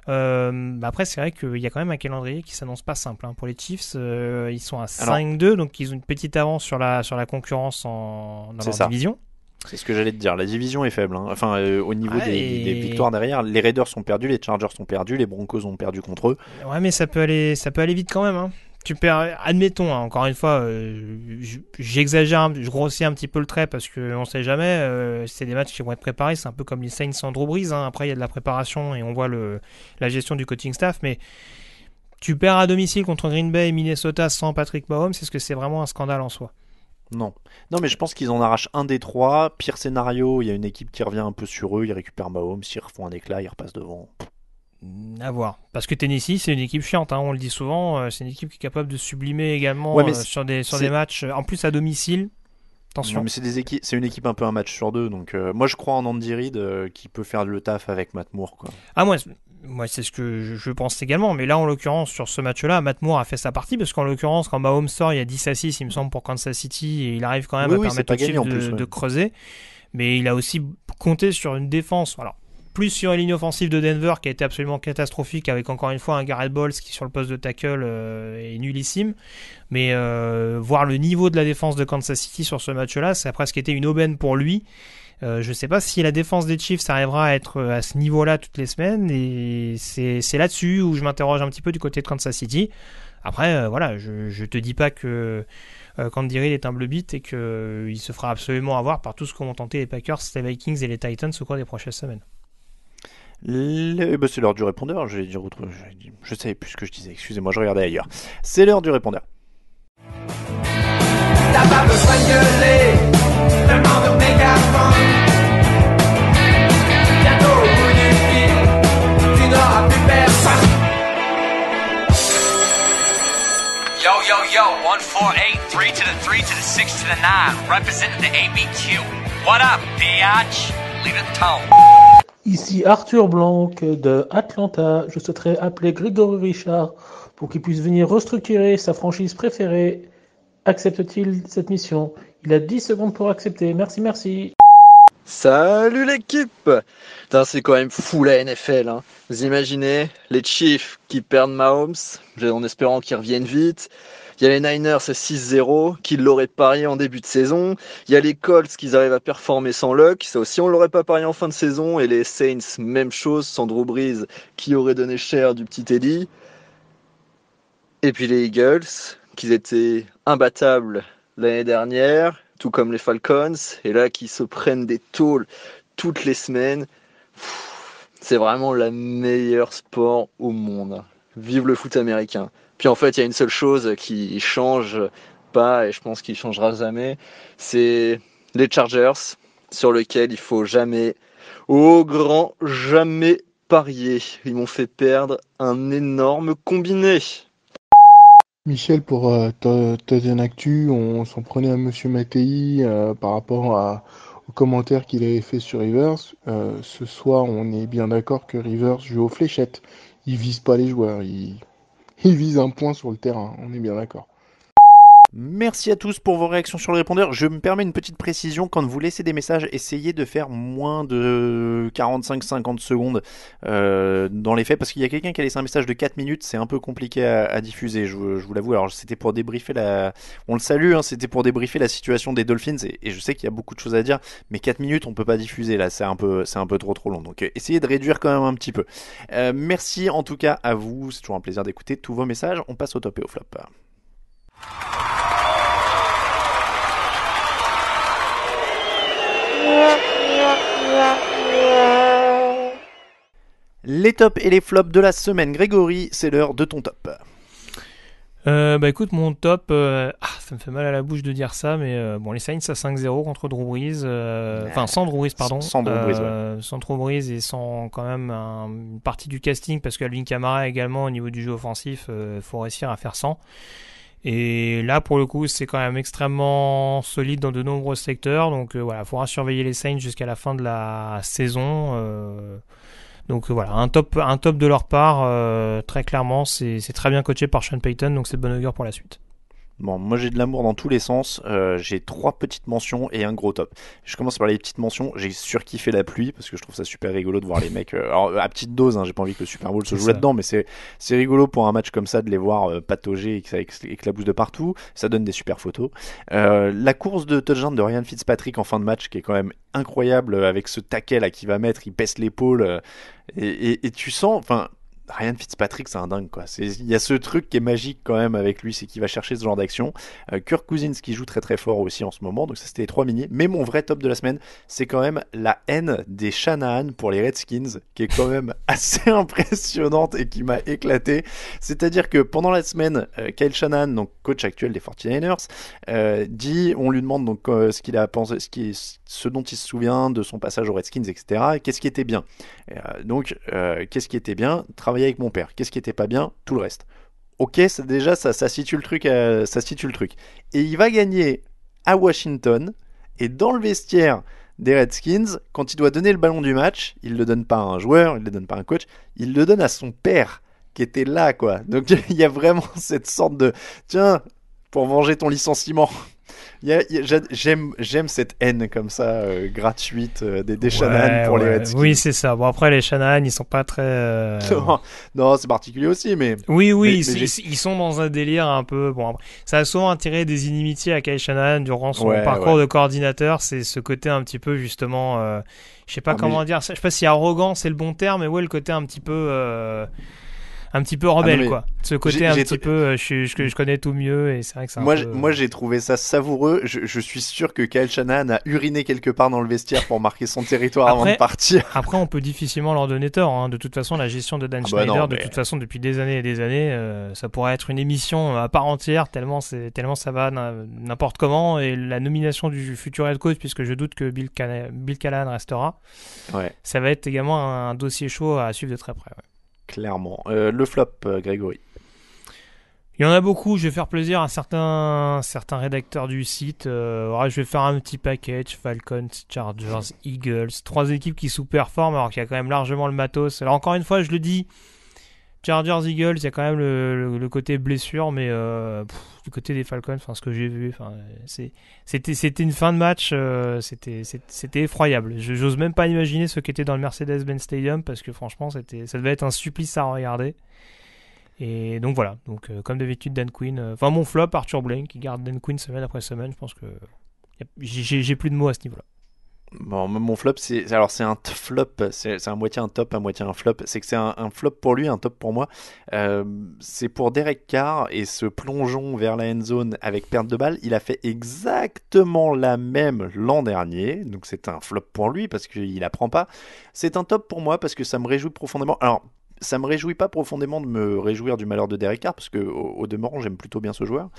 Après c'est vrai qu'il y a quand même un calendrier qui s'annonce pas simple pour les Chiefs. Ils sont à 5-2, donc ils ont une petite avance sur la concurrence dans leur division. C'est ce que j'allais te dire, la division est faible. Enfin, au niveau des victoires derrière, les Raiders sont perdus, les Chargers sont perdus, les Broncos ont perdu contre eux. Ouais, mais ça peut aller vite quand même. tu perds, admettons, encore une fois, j'exagère, je grossis un petit peu le trait parce qu'on sait jamais, c'est des matchs qui vont être préparés, c'est un peu comme les Saints sans Drew Brees, après il y a de la préparation et on voit la gestion du coaching staff, mais tu perds à domicile contre Green Bay et Minnesota sans Patrick Mahomes, est-ce que c'est vraiment un scandale en soi? Non, mais je pense qu'ils en arrachent un des 3. Pire scénario, il y a une équipe qui revient un peu sur eux, ils récupèrent Mahomes, ils refont un éclat, ils repassent devant. À voir. Parce que Tennessee, c'est une équipe chiante, on le dit souvent. C'est une équipe qui est capable de sublimer également sur des matchs. En plus, à domicile. Attention. Non, mais c'est une équipe un peu un match sur 2. Donc, moi, je crois en Andy Reid qui peut faire le taf avec Matt Moore, quoi. Ah, moi c'est ce que je pense également. Mais là, en l'occurrence, sur ce match-là, Matt Moore a fait sa partie. Parce qu'en l'occurrence, quand Mahomes sort, il y a 10-6, il me semble, pour Kansas City. Et il arrive quand même à permettre aux Chiefs de creuser. Mais il a aussi compté sur une défense. Alors, plus sur une ligne offensive de Denver qui a été absolument catastrophique avec encore une fois un Garrett Bowles qui sur le poste de tackle est nullissime, mais voir le niveau de la défense de Kansas City sur ce match-là, ça a presque été une aubaine pour lui. Je sais pas si la défense des Chiefs arrivera à être à ce niveau-là toutes les semaines, et c'est là-dessus où je m'interroge un petit peu du côté de Kansas City. Après, voilà, je te dis pas que Andy Reid est un bleu-bit et qu'il se fera absolument avoir par tout ce qu'ont tenté les Packers, les Vikings et les Titans au cours des prochaines semaines. C'est l'heure du répondeur. Je savais plus ce que je disais. Excusez-moi, je regardais ailleurs. C'est l'heure du répondeur. T'as pas besoin de gueuler, demande au mégaphone. Bientôt au bout du fil, tu n'auras plus personne. Yo, yo, yo, 1, 4, 8, 3 to the 3 to the 6 to the 9, representing the ABQ. What up, biatch? Lead the tone. Ici Arthur Blanc de Atlanta. Je souhaiterais appeler Grégory Richard pour qu'il puisse venir restructurer sa franchise préférée. Accepte-t-il cette mission? Il a 10 secondes pour accepter. Merci. Salut l'équipe! Putain, c'est quand même fou la NFL. Hein. Vous imaginez les Chiefs qui perdent Mahomes en espérant qu'ils reviennent vite. Il y a les Niners à 6-0 qui l'auraient parié en début de saison. Il y a les Colts qui arrivent à performer sans Luck. Ça aussi, on l'aurait pas parié en fin de saison. Et les Saints, même chose, sans Drew Brees qui aurait donné cher du petit Eddie. Et puis les Eagles qui étaient imbattables l'année dernière, tout comme les Falcons. Et là, qui se prennent des tôles toutes les semaines. C'est vraiment le meilleur sport au monde. Vive le foot américain. Puis en fait, il y a une seule chose qui change pas, et je pense qu'il changera jamais, c'est les Chargers, sur lesquels il faut jamais, au grand jamais parier. Ils m'ont fait perdre un énorme combiné. Michel, pour Tottenham Actu, on s'en prenait à Monsieur Mattei par rapport aux commentaires qu'il avait fait sur Rivers. Ce soir, on est bien d'accord que Rivers joue aux fléchettes. Il vise pas les joueurs, il vise un point sur le terrain, on est bien d'accord. Merci à tous pour vos réactions sur le répondeur. Je me permets une petite précision, quand vous laissez des messages, essayez de faire moins de 45-50 secondes dans les faits, parce qu'il y a quelqu'un qui a laissé un message de 4 minutes, c'est un peu compliqué à diffuser, je vous l'avoue. Alors c'était pour débriefer on le salue, hein, c'était pour débriefer la situation des Dolphins, et je sais qu'il y a beaucoup de choses à dire, mais 4 minutes on peut pas diffuser là, c'est un peu trop long, donc essayez de réduire quand même un petit peu. Merci en tout cas à vous, c'est toujours un plaisir d'écouter tous vos messages. On passe au top et au flop. Les tops et les flops de la semaine. Grégory, c'est l'heure de ton top. Écoute, mon top, ça me fait mal à la bouche de dire ça, mais les Saints à 5-0 contre Drew Brees, sans Drew Brees, pardon. Sans Drew Brees, ouais. Sans Drew Brees et sans quand même une partie du casting, parce qu'Alvin Kamara également au niveau du jeu offensif, faut réussir à faire sans. Et là, pour le coup, c'est quand même extrêmement solide dans de nombreux secteurs, donc il faudra surveiller les Saints jusqu'à la fin de la saison. Donc voilà, un top de leur part, très clairement, c'est très bien coaché par Sean Payton, donc c'est de bon augure pour la suite. Bon, moi j'ai de l'amour dans tous les sens, j'ai 3 petites mentions et un gros top. Je commence par les petites mentions. J'ai surkiffé la pluie parce que je trouve ça super rigolo de voir les mecs, alors à petite dose, hein, j'ai pas envie que le Super Bowl se joue là-dedans, mais c'est rigolo pour un match comme ça de les voir patauger et que ça éclabousse de partout, ça donne des super photos. La course de touchdown de Ryan Fitzpatrick en fin de match qui est quand même incroyable, avec ce tackle là qu'il va mettre, il baisse l'épaule, et tu sens, enfin, Ryan Fitzpatrick, c'est un dingue, quoi. Il y a ce truc qui est magique quand même avec lui, c'est qu'il va chercher ce genre d'action. Kirk Cousins qui joue très très fort aussi en ce moment, donc ça c'était les 3 mini. Mais mon vrai top de la semaine, c'est quand même la haine des Shanahan pour les Redskins, qui est quand même assez impressionnante et qui m'a éclaté. C'est-à-dire que pendant la semaine, Kyle Shanahan, donc coach actuel des 49ers, on lui demande donc ce qu'il a pensé, ce dont il se souvient de son passage aux Redskins, etc. Et qu'est-ce qui était bien. Qu'est-ce qui était bien? Travailler avec mon père. Qu'est-ce qui était pas bien? Tout le reste. Ok, déjà ça situe le truc. Et il va gagner à Washington, et dans le vestiaire des Redskins, quand il doit donner le ballon du match, il le donne pas à un joueur, il le donne pas à un coach, il le donne à son père qui était là, quoi. Donc il y a vraiment cette sorte de tiens, pour venger ton licenciement. J'aime cette haine comme ça, gratuite, des Shanahan pour les Redskins. Oui, c'est ça. Bon, après, les Shanahan, ils sont pas très... Non, c'est particulier aussi, mais... Oui, ils sont dans un délire un peu... Bon, ça a souvent attiré des inimitiés à Kyle Shanahan durant son parcours de coordinateur. C'est ce côté un petit peu, justement... je sais pas comment dire. Je sais pas si arrogant, c'est le bon terme, mais ouais, le côté un petit peu rebelle, quoi. Ce côté un petit peu, je connais tout mieux, et c'est vrai que c'est moi, j'ai trouvé ça savoureux. Je suis sûr que Kyle Shanahan a uriné quelque part dans le vestiaire pour marquer son territoire avant de partir. Après, on peut difficilement leur donner tort, hein. De toute façon, la gestion de Dan Schneider, de toute façon, depuis des années et des années, ça pourrait être une émission à part entière, tellement ça va n'importe comment, et la nomination du futur head coach, puisque je doute que Bill Callahan restera. Ouais. Ça va être également un dossier chaud à suivre de très près, ouais. Clairement. Le flop, Grégory. Il y en a beaucoup. Je vais faire plaisir à certains rédacteurs du site. Je vais faire un petit package. Falcons, Chargers, Eagles. 3 équipes qui sous-performent alors qu'il y a quand même largement le matos. Alors encore une fois, je le dis, Chargers, Eagles, il y a quand même le côté blessure, mais du côté des Falcons, ce que j'ai vu, c'était une fin de match, c'était effroyable. J'ose même pas imaginer ce qu'était dans le Mercedes-Benz Stadium, parce que franchement, ça devait être un supplice à regarder. Et donc voilà, comme d'habitude, Dan Quinn, mon flop, Arthur Blank, qui garde Dan Quinn semaine après semaine. Je pense que j'ai plus de mots à ce niveau-là. Bon, mon flop, c'est un flop, c'est à moitié un top, à moitié un flop. C'est que c'est un flop pour lui, un top pour moi. C'est pour Derek Carr et ce plongeon vers la end zone avec perte de balle. Il a fait exactement la même l'an dernier, donc c'est un flop pour lui parce qu'il apprend pas. C'est un top pour moi parce que ça me réjouit profondément. Alors, ça me réjouit pas profondément de me réjouir du malheur de Derek Carr, parce que au demeurant j'aime plutôt bien ce joueur,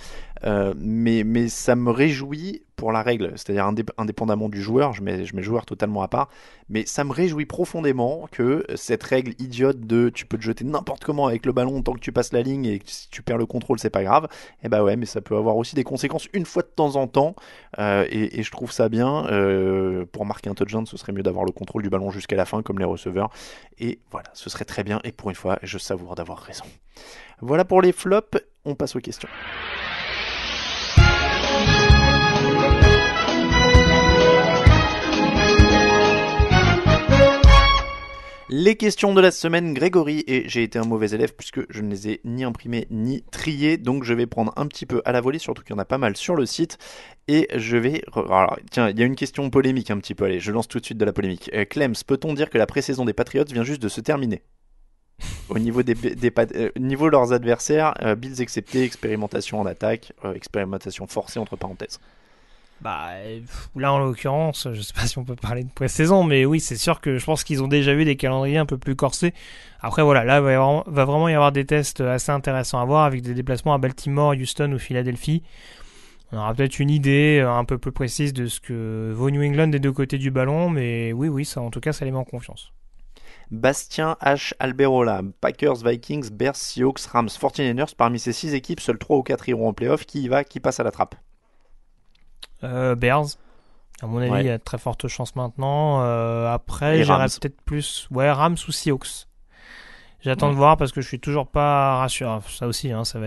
mais ça me réjouit pour la règle, c'est-à-dire indépendamment du joueur, je mets le joueur totalement à part, mais ça me réjouit profondément que cette règle idiote de tu peux te jeter n'importe comment avec le ballon tant que tu passes la ligne, et si tu perds le contrôle c'est pas grave, et bah ouais, mais ça peut avoir aussi des conséquences une fois de temps en temps, et je trouve ça bien. Pour marquer un touchdown, ce serait mieux d'avoir le contrôle du ballon jusqu'à la fin comme les receveurs, et voilà, ce serait très bien, et pour une fois je savoure d'avoir raison. Voilà pour les flops, on passe aux questions. Les questions de la semaine, Grégory, et j'ai été un mauvais élève puisque je ne les ai ni imprimées ni triées, donc je vais prendre un petit peu à la volée, surtout qu'il y en a pas mal sur le site, et je vais... Alors, tiens, il y a une question polémique un petit peu, allez, je lance tout de suite de la polémique. Clems, peut-on dire que la pré-saison des Patriots vient juste de se terminer ? Au niveau niveau de leurs adversaires, Bills excepté, expérimentation en attaque, expérimentation forcée entre parenthèses. Là en l'occurrence, je sais pas si on peut parler de pré-saison, mais oui, c'est sûr que je pense qu'ils ont déjà vu des calendriers un peu plus corsés. Après voilà, là va vraiment y avoir des tests assez intéressants à voir, avec des déplacements à Baltimore, Houston ou Philadelphie. On aura peut-être une idée un peu plus précise de ce que vaut New England des deux côtés du ballon, mais oui, ça, en tout cas, ça les met en confiance. Bastien H. Alberola, Packers, Vikings, Bears, Seahawks, Rams, 49ers, parmi ces 6 équipes, seuls 3 ou 4 iront en playoff. Qui y va, qui passe à la trappe? Bears, à mon avis, il y a de très fortes chances maintenant. Après, j'irai peut-être plus Rams ou Seahawks. J'attends de voir parce que je suis toujours pas rassuré. Ça aussi, ça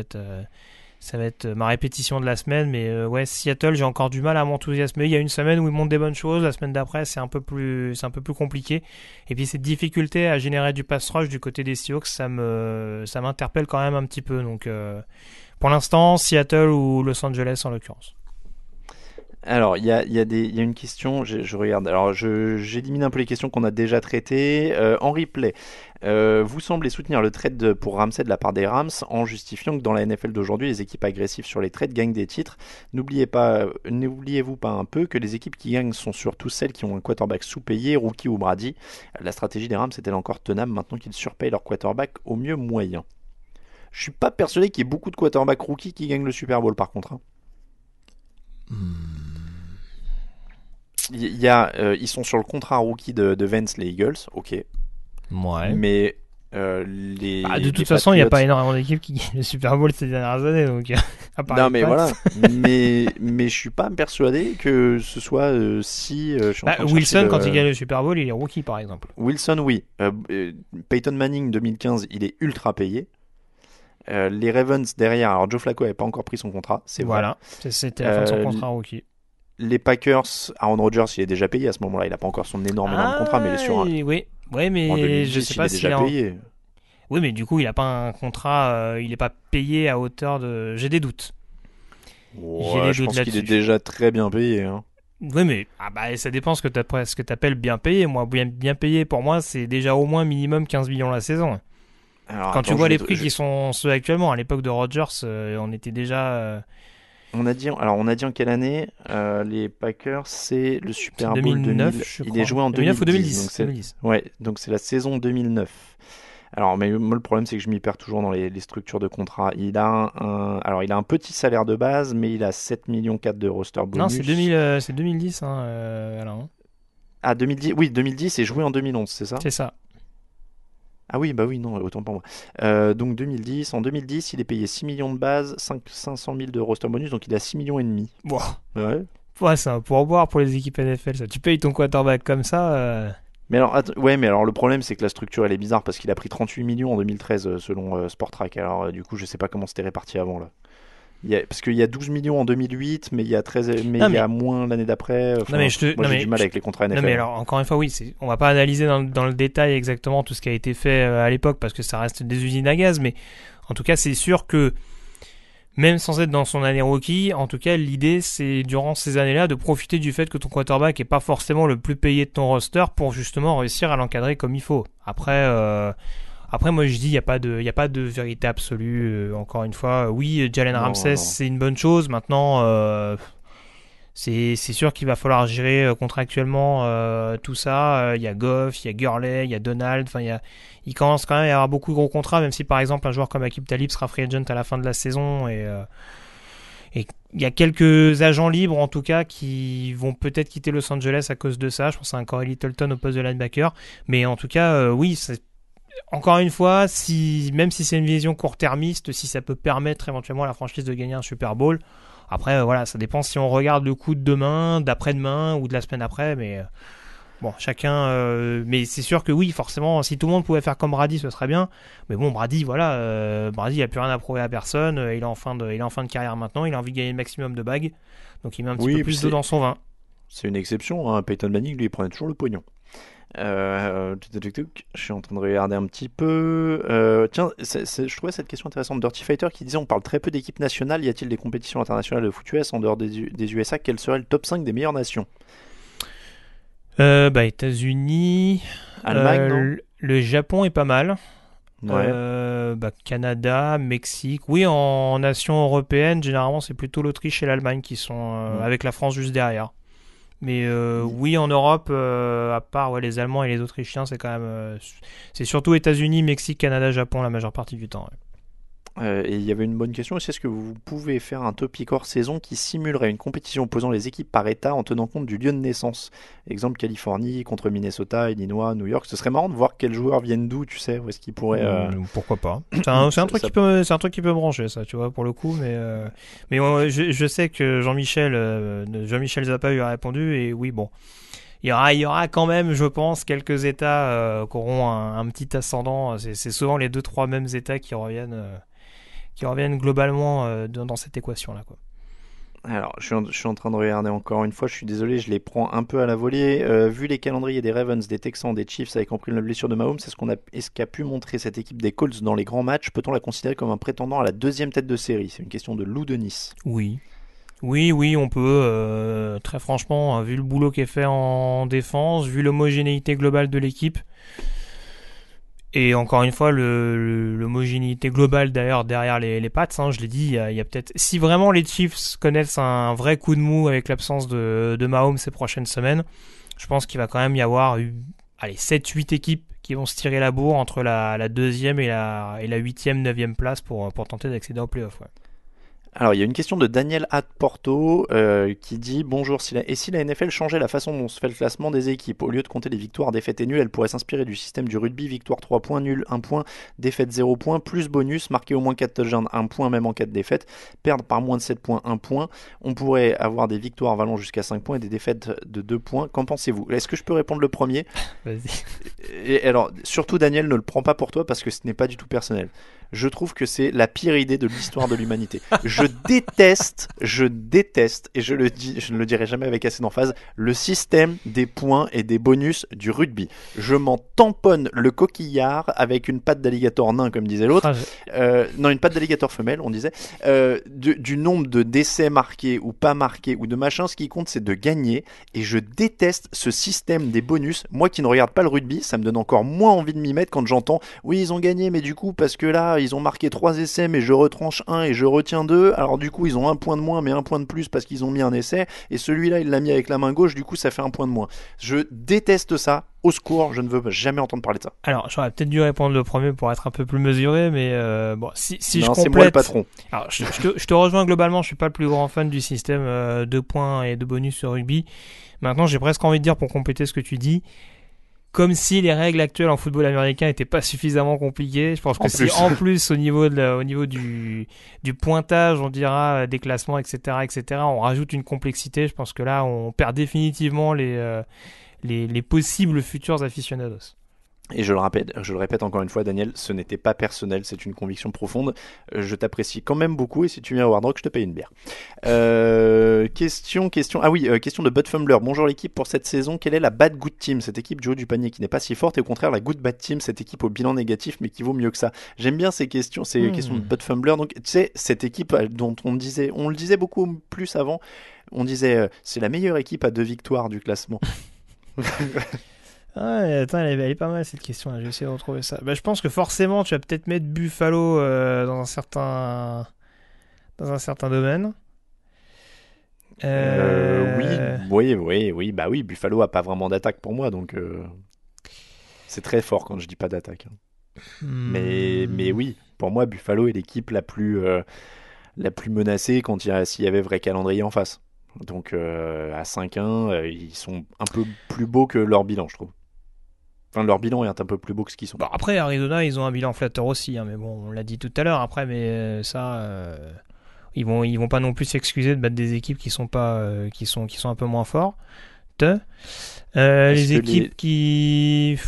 va être ma répétition de la semaine, mais Seattle, j'ai encore du mal à m'enthousiasmer. Il y a une semaine où ils montent des bonnes choses, la semaine d'après c'est un peu plus compliqué. Et puis cette difficulté à générer du pass rush du côté des Seahawks, ça m'interpelle quand même un petit peu. Donc pour l'instant, Seattle ou Los Angeles en l'occurrence. Alors, il y a une question, je regarde. Alors, j'élimine un peu les questions qu'on a déjà traitées. En replay, Vous semblez soutenir le trade pour Ramsey de la part des Rams en justifiant que dans la NFL d'aujourd'hui, les équipes agressives sur les trades gagnent des titres. N'oubliez-vous pas un peu que les équipes qui gagnent sont surtout celles qui ont un quarterback sous-payé, rookie ou Brady. La stratégie des Rams est-elle encore tenable maintenant qu'ils surpayent leur quarterback au mieux moyen? Je suis pas persuadé qu'il y ait beaucoup de quarterbacks rookies qui gagnent le Super Bowl par contre. Ils sont sur le contrat rookie de Vance, les Eagles, ok. Ouais. Mais de toute façon, il n'y a pas énormément d'équipes qui gagnent le Super Bowl ces dernières années, donc. Non, mais voilà. mais je suis pas persuadé que ce soit si. Wilson, quand il gagne le Super Bowl, il est rookie, par exemple. Wilson, oui. Peyton Manning 2015, il est ultra payé. Les Ravens derrière, alors Joe Flacco n'avait pas encore pris son contrat, c'est voilà. Vrai. C'était la fin de son contrat rookie. Les Packers, Aaron Rodgers, il est déjà payé à ce moment-là. Il n'a pas encore son énorme contrat, mais il est sur un. Oui, mais en 2010, je sais pas s'il est déjà payé. Oui, mais du coup, il n'a pas un contrat. Il n'est pas payé à hauteur de. J'ai des doutes. Ouais, je pense qu'il est déjà très bien payé. Hein. Oui, mais ça dépend ce que tu appelles bien payé. Moi, bien payé, pour moi, c'est déjà au moins minimum 15 millions la saison. Alors, quand tu vois les prix qui sont ceux actuellement, à l'époque de Rodgers, on était déjà. On a dit en quelle année les Packers, c'est le Super Bowl 2009, 2000. Je crois. Il est joué en 2009 ou 2010. Donc 2010. Ouais, donc c'est la saison 2009. Alors, mais moi, le problème, c'est que je m'y perds toujours dans les structures de contrat. Il a un petit salaire de base, mais il a 7,4 millions de roster bonus. Non, c'est 2010, alors. Ah, 2010, oui, 2010 et joué en 2011, c'est ça? C'est ça. Ah oui, bah oui, non, autant pour moi. Donc 2010, en 2010, il est payé 6 millions de base, 500 000 de roster bonus, donc il a 6 millions et demi. Wow. Ouais. C'est un pourboire pour les équipes NFL, ça. Tu payes ton quarterback comme ça. Mais alors, le problème, c'est que la structure, elle est bizarre parce qu'il a pris 38 millions en 2013 selon Sportrack. Alors, du coup, je sais pas comment c'était réparti avant là. Parce qu'il y a 12 millions en 2008, mais il y a 13, il y a moins l'année d'après. J'ai du mal avec les contrats NFL. Non, mais alors, encore une fois, oui, on va pas analyser dans le détail exactement tout ce qui a été fait à l'époque parce que ça reste des usines à gaz, mais en tout cas, c'est sûr que même sans être dans son année rookie, en tout cas, l'idée, c'est durant ces années-là de profiter du fait que ton quarterback est pas forcément le plus payé de ton roster pour justement réussir à l'encadrer comme il faut. Après, moi, je dis, il n'y a pas de vérité absolue. Encore une fois, oui, Jalen Ramsey, c'est une bonne chose. Maintenant, c'est sûr qu'il va falloir gérer contractuellement tout ça. Il y a Goff, il y a Gurley, il y a Donald. Enfin, il commence quand même à y avoir beaucoup de gros contrats, même si, par exemple, un joueur comme Aqib Talib sera free agent à la fin de la saison. Et il y a quelques agents libres, en tout cas, qui vont peut-être quitter Los Angeles à cause de ça. Je pense à un Corey Littleton au poste de linebacker. Mais en tout cas, oui, encore une fois, même si c'est une vision court-termiste, si ça peut permettre éventuellement à la franchise de gagner un Super Bowl, après, voilà, ça dépend si on regarde le coup de demain, d'après-demain ou de la semaine après, mais bon, chacun... mais c'est sûr que oui, forcément, si tout le monde pouvait faire comme Brady, ce serait bien, mais bon, Brady, voilà, Brady, il n'a plus rien à prouver à personne, il est en fin de carrière maintenant, il a envie de gagner le maximum de bagues, donc il met un petit peu plus d'eau dans son vin. C'est une exception, hein. Peyton Manning, lui, il prenait toujours le pognon. Je suis en train de regarder un petit peu. Tiens, je trouvais cette question intéressante. Dirty Fighter qui disait on parle très peu d'équipes nationales. Y a-t-il des compétitions internationales de foot US en dehors des USA? Quel serait le top 5 des meilleures nations? États-Unis, Allemagne, non? le Japon est pas mal. Ouais. Canada, Mexique. Oui, en nation européenne, généralement, c'est plutôt l'Autriche et l'Allemagne qui sont avec la France juste derrière. Mais oui, en Europe, à part les Allemands et les Autrichiens, c'est quand même, c'est surtout États-Unis, Mexique, Canada, Japon la majeure partie du temps. Et il y avait une bonne question aussi, est-ce que vous pouvez faire un topic hors saison qui simulerait une compétition opposant les équipes par état en tenant compte du lieu de naissance? Exemple Californie contre Minnesota, Illinois, New York. Ce serait marrant de voir quels joueurs viennent d'où, tu sais, où est-ce qu'ils pourraient... Pourquoi pas? C'est un truc qui peut me brancher, ça, tu vois, pour le coup, mais je sais que Jean-Michel Zappa lui a répondu, et oui, bon. Il y aura quand même, je pense, quelques États qui auront un petit ascendant. C'est souvent les 2-3 mêmes États qui reviennent globalement dans cette équation-là, quoi. Alors, je suis en train de regarder encore une fois, je suis désolé, je les prends un peu à la volée. Vu les calendriers des Ravens, des Texans, des Chiefs, avec compris la blessure de Mahomes, est-ce qu'a pu montrer cette équipe des Colts dans les grands matchs? Peut-on la considérer comme un prétendant à la deuxième tête de série? C'est une question de Lou de Nice. Oui, on peut. Très franchement, vu le boulot qui est fait en défense, vu l'homogénéité globale de l'équipe, Et encore une fois, l'homogénéité globale d'ailleurs derrière les Pats, hein, je l'ai dit, il y a peut-être... Si vraiment les Chiefs connaissent un vrai coup de mou avec l'absence de Mahomes ces prochaines semaines, je pense qu'il va quand même y avoir 7-8 équipes qui vont se tirer la bourre entre la deuxième et la 8e, 9e place pour tenter d'accéder au playoff. Ouais. Alors, il y a une question de Daniel Porto qui dit « Bonjour, si la NFL changeait la façon dont se fait le classement des équipes, au lieu de compter les victoires, défaites et nuls, elle pourrait s'inspirer du système du rugby, victoire 3 points, nul 1 point, défaite 0 points, plus bonus, marquer au moins 4 touchdowns, 1 point même en cas de défaite, perdre par moins de 7 points, 1 point. On pourrait avoir des victoires valant jusqu'à 5 points et des défaites de 2 points. Qu'en pensez-vous » Est-ce que je peux répondre le premier ? Vas-y. Et alors, surtout Daniel, ne le prends pas pour toi parce que ce n'est pas du tout personnel. Je trouve que c'est la pire idée de l'histoire de l'humanité. Je déteste, et je ne le dirai jamais avec assez d'emphase, le système des points et des bonus du rugby. Je m'en tamponne le coquillard avec une patte d'alligator nain, comme disait l'autre. Non, une patte d'alligator femelle, on disait. Du nombre de décès marqués ou pas marqués ou de machin, ce qui compte, c'est de gagner. Et je déteste ce système des bonus. Moi qui ne regarde pas le rugby, ça me donne encore moins envie de m'y mettre quand j'entends « Oui, ils ont gagné, mais du coup, parce que là, ils ont marqué 3 essais, mais je retranche 1 et je retiens 2. Alors du coup, ils ont 1 point de moins, mais 1 point de plus parce qu'ils ont mis un essai. Et celui-là, il l'a mis avec la main gauche, du coup, ça fait 1 point de moins. » Je déteste ça. Au secours, je ne veux jamais entendre parler de ça. Alors, j'aurais peut-être dû répondre le premier pour être un peu plus mesuré, mais bon, si je complète... c'est moi le patron. Alors, je te rejoins globalement, je suis pas le plus grand fan du système 2 points et de bonus sur rugby. Maintenant, j'ai presque envie de dire, pour compléter ce que tu dis, comme si les règles actuelles en football américain n'étaient pas suffisamment compliquées. Je pense que si en plus au niveau du pointage, on dira des classements, etc., on rajoute une complexité, je pense que là, on perd définitivement les possibles futurs aficionados. Et je le répète encore une fois, Daniel, ce n'était pas personnel, c'est une conviction profonde. Je t'apprécie quand même beaucoup et si tu viens à Hard Rock, je te paye une bière. Question de Bud Fumbler. Bonjour l'équipe, pour cette saison, quelle est la bad good team, cette équipe du haut du panier qui n'est pas si forte, et au contraire la good bad team, cette équipe au bilan négatif mais qui vaut mieux que ça. J'aime bien ces questions de Bud Fumbler. Donc tu sais, cette équipe dont on le disait beaucoup plus avant, on disait c'est la meilleure équipe à 2 victoires du classement. Ouais, attends, elle est pas mal cette question là. Je vais essayer de retrouver ça. Je pense que forcément tu vas peut-être mettre Buffalo dans un certain domaine. Oui. Bah oui, Buffalo a pas vraiment d'attaque pour moi, donc c'est très fort quand je dis pas d'attaque. Mais oui, pour moi Buffalo est l'équipe la plus menacée s'il y avait vrai calendrier en face. Donc à 5-1, ils sont un peu plus beaux que leur bilan, je trouve. Enfin, leur bilan est un peu plus beau que ce qu'ils sont. Bon, après, Arizona, ils ont un bilan flatteur aussi, hein, mais bon, on l'a dit tout à l'heure. Après, mais ils vont pas non plus s'excuser de battre des équipes qui sont un peu moins fortes. Les équipes qui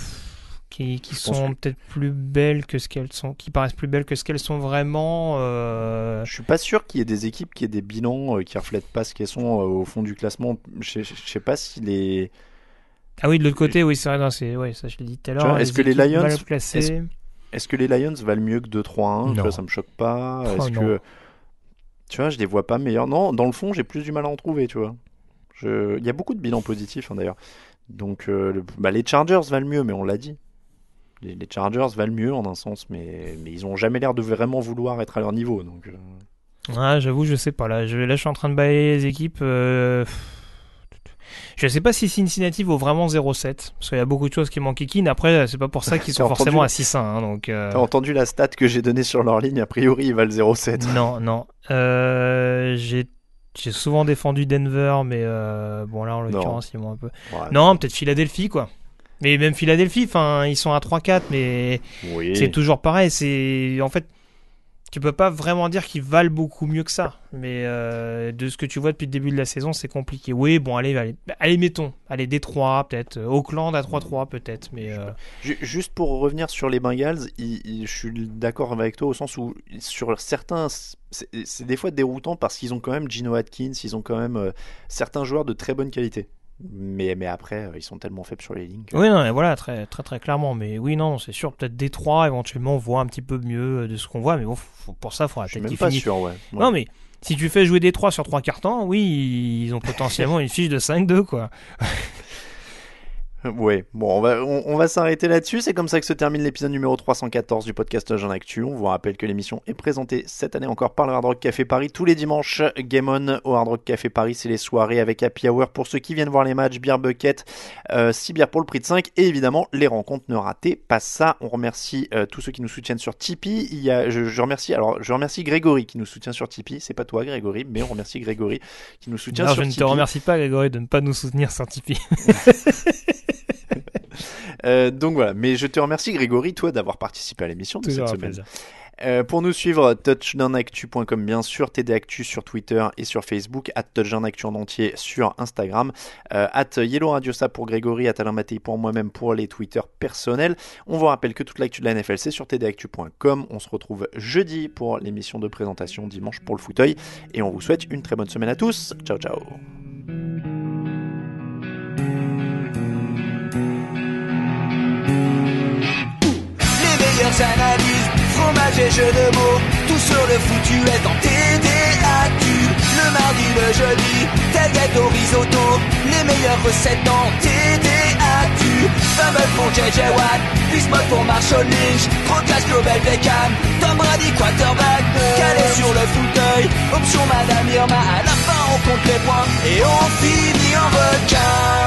sont peut-être plus belles que ce qu'elles sont, qui paraissent plus belles que ce qu'elles sont vraiment. Je suis pas sûr qu'il y ait des équipes qui aient des bilans qui reflètent pas ce qu'elles sont au fond du classement. Je sais pas si les... Ah oui, de l'autre côté, oui, c'est vrai, ça je l'ai dit tout à l'heure. Est-ce que les Lions, est-ce que les Lions valent mieux que 2-3-1 ? Tu vois, ça me choque pas. Tu vois, je les vois pas meilleurs. Non, dans le fond, j'ai plus du mal à en trouver, tu vois. Il y a beaucoup de bilans positifs, hein, d'ailleurs. Donc, les Chargers valent mieux, mais on l'a dit. Les Chargers valent mieux en un sens, mais ils ont jamais l'air de vraiment vouloir être à leur niveau. Donc, j'avoue, je sais pas. Là, je suis en train de balayer les équipes. Je sais pas si Cincinnati vaut vraiment 0-7, parce qu'il y a beaucoup de choses qui m'enquiquinent. Après, c'est pas pour ça qu'ils sont forcément à 6-1. Hein, donc, T'as entendu la stat que j'ai donnée sur leur ligne ? A priori, ils valent 0-7. Non. J'ai souvent défendu Denver, mais bon, là, en l'occurrence, ils m'ont un peu... Ouais, non, peut-être Philadelphie, quoi. Mais même Philadelphie, ils sont à 3-4, mais c'est toujours pareil. En fait, tu peux pas vraiment dire qu'ils valent beaucoup mieux que ça. Mais de ce que tu vois depuis le début de la saison, c'est compliqué. Oui, bon, allez, mettons. Allez, Détroit, peut-être. Auckland à 3-3, peut-être. Mais juste pour revenir sur les Bengals, je suis d'accord avec toi au sens où sur certains, c'est des fois déroutant parce qu'ils ont quand même Geno Atkins, ils ont quand même certains joueurs de très bonne qualité. Mais après, ils sont tellement faibles sur les lignes. Oui, non, voilà, très, très, très clairement. Mais oui, non, c'est sûr, peut-être Détroit, éventuellement, on voit un petit peu mieux de ce qu'on voit. Mais bon, pour ça, il faudra peut-être qu'ils finissent. Je suis même pas sûr, ouais. Non, mais si tu fais jouer Détroit sur 3 quarts temps, oui, ils ont potentiellement une fiche de 5-2, quoi. Ouais, bon, on va s'arrêter là-dessus. C'est comme ça que se termine l'épisode numéro 314 du podcast Touchdown Actu. On vous rappelle que l'émission est présentée cette année encore par le Hard Rock Café Paris tous les dimanches. Game On au Hard Rock Café Paris, c'est les soirées avec Happy Hour pour ceux qui viennent voir les matchs, Beer Bucket, 6 bières pour le prix de 5 et évidemment les rencontres, ne ratez pas ça. On remercie tous ceux qui nous soutiennent sur Tipeee. Je remercie Grégory qui nous soutient sur Tipeee. C'est pas toi Grégory, mais on remercie Grégory qui nous soutient sur Tipeee. Je ne te remercie pas Grégory de ne pas nous soutenir sur Tipeee. Donc voilà, mais je te remercie Grégory, toi, d'avoir participé à l'émission de cette semaine. Pour nous suivre, touchdownactu.com bien sûr, TDActu sur Twitter et sur Facebook, @touchdownactu en entier sur Instagram, @YellowRadioSA pour Grégory, @AlainMattei pour moi-même pour les Twitter personnels. On vous rappelle que toute l'actu de la NFL c'est sur tdactu.com. On se retrouve jeudi pour l'émission de présentation, dimanche pour le fauteuil, et on vous souhaite une très bonne semaine à tous. Ciao ciao. Analyse, fromage et jeux de mots, tout sur le foutu est en TDAQ. Le mardi, le jeudi, tel gâteau risotto, les meilleures recettes en TDAQ. Fumble pour JJ Watt, Bismuth pour Marshall Lynch, Proclash Global Beckham, Tom Brady quarterback, calé sur le fauteuil, option Madame Irma, à la fin on compte les points et on finit en requin.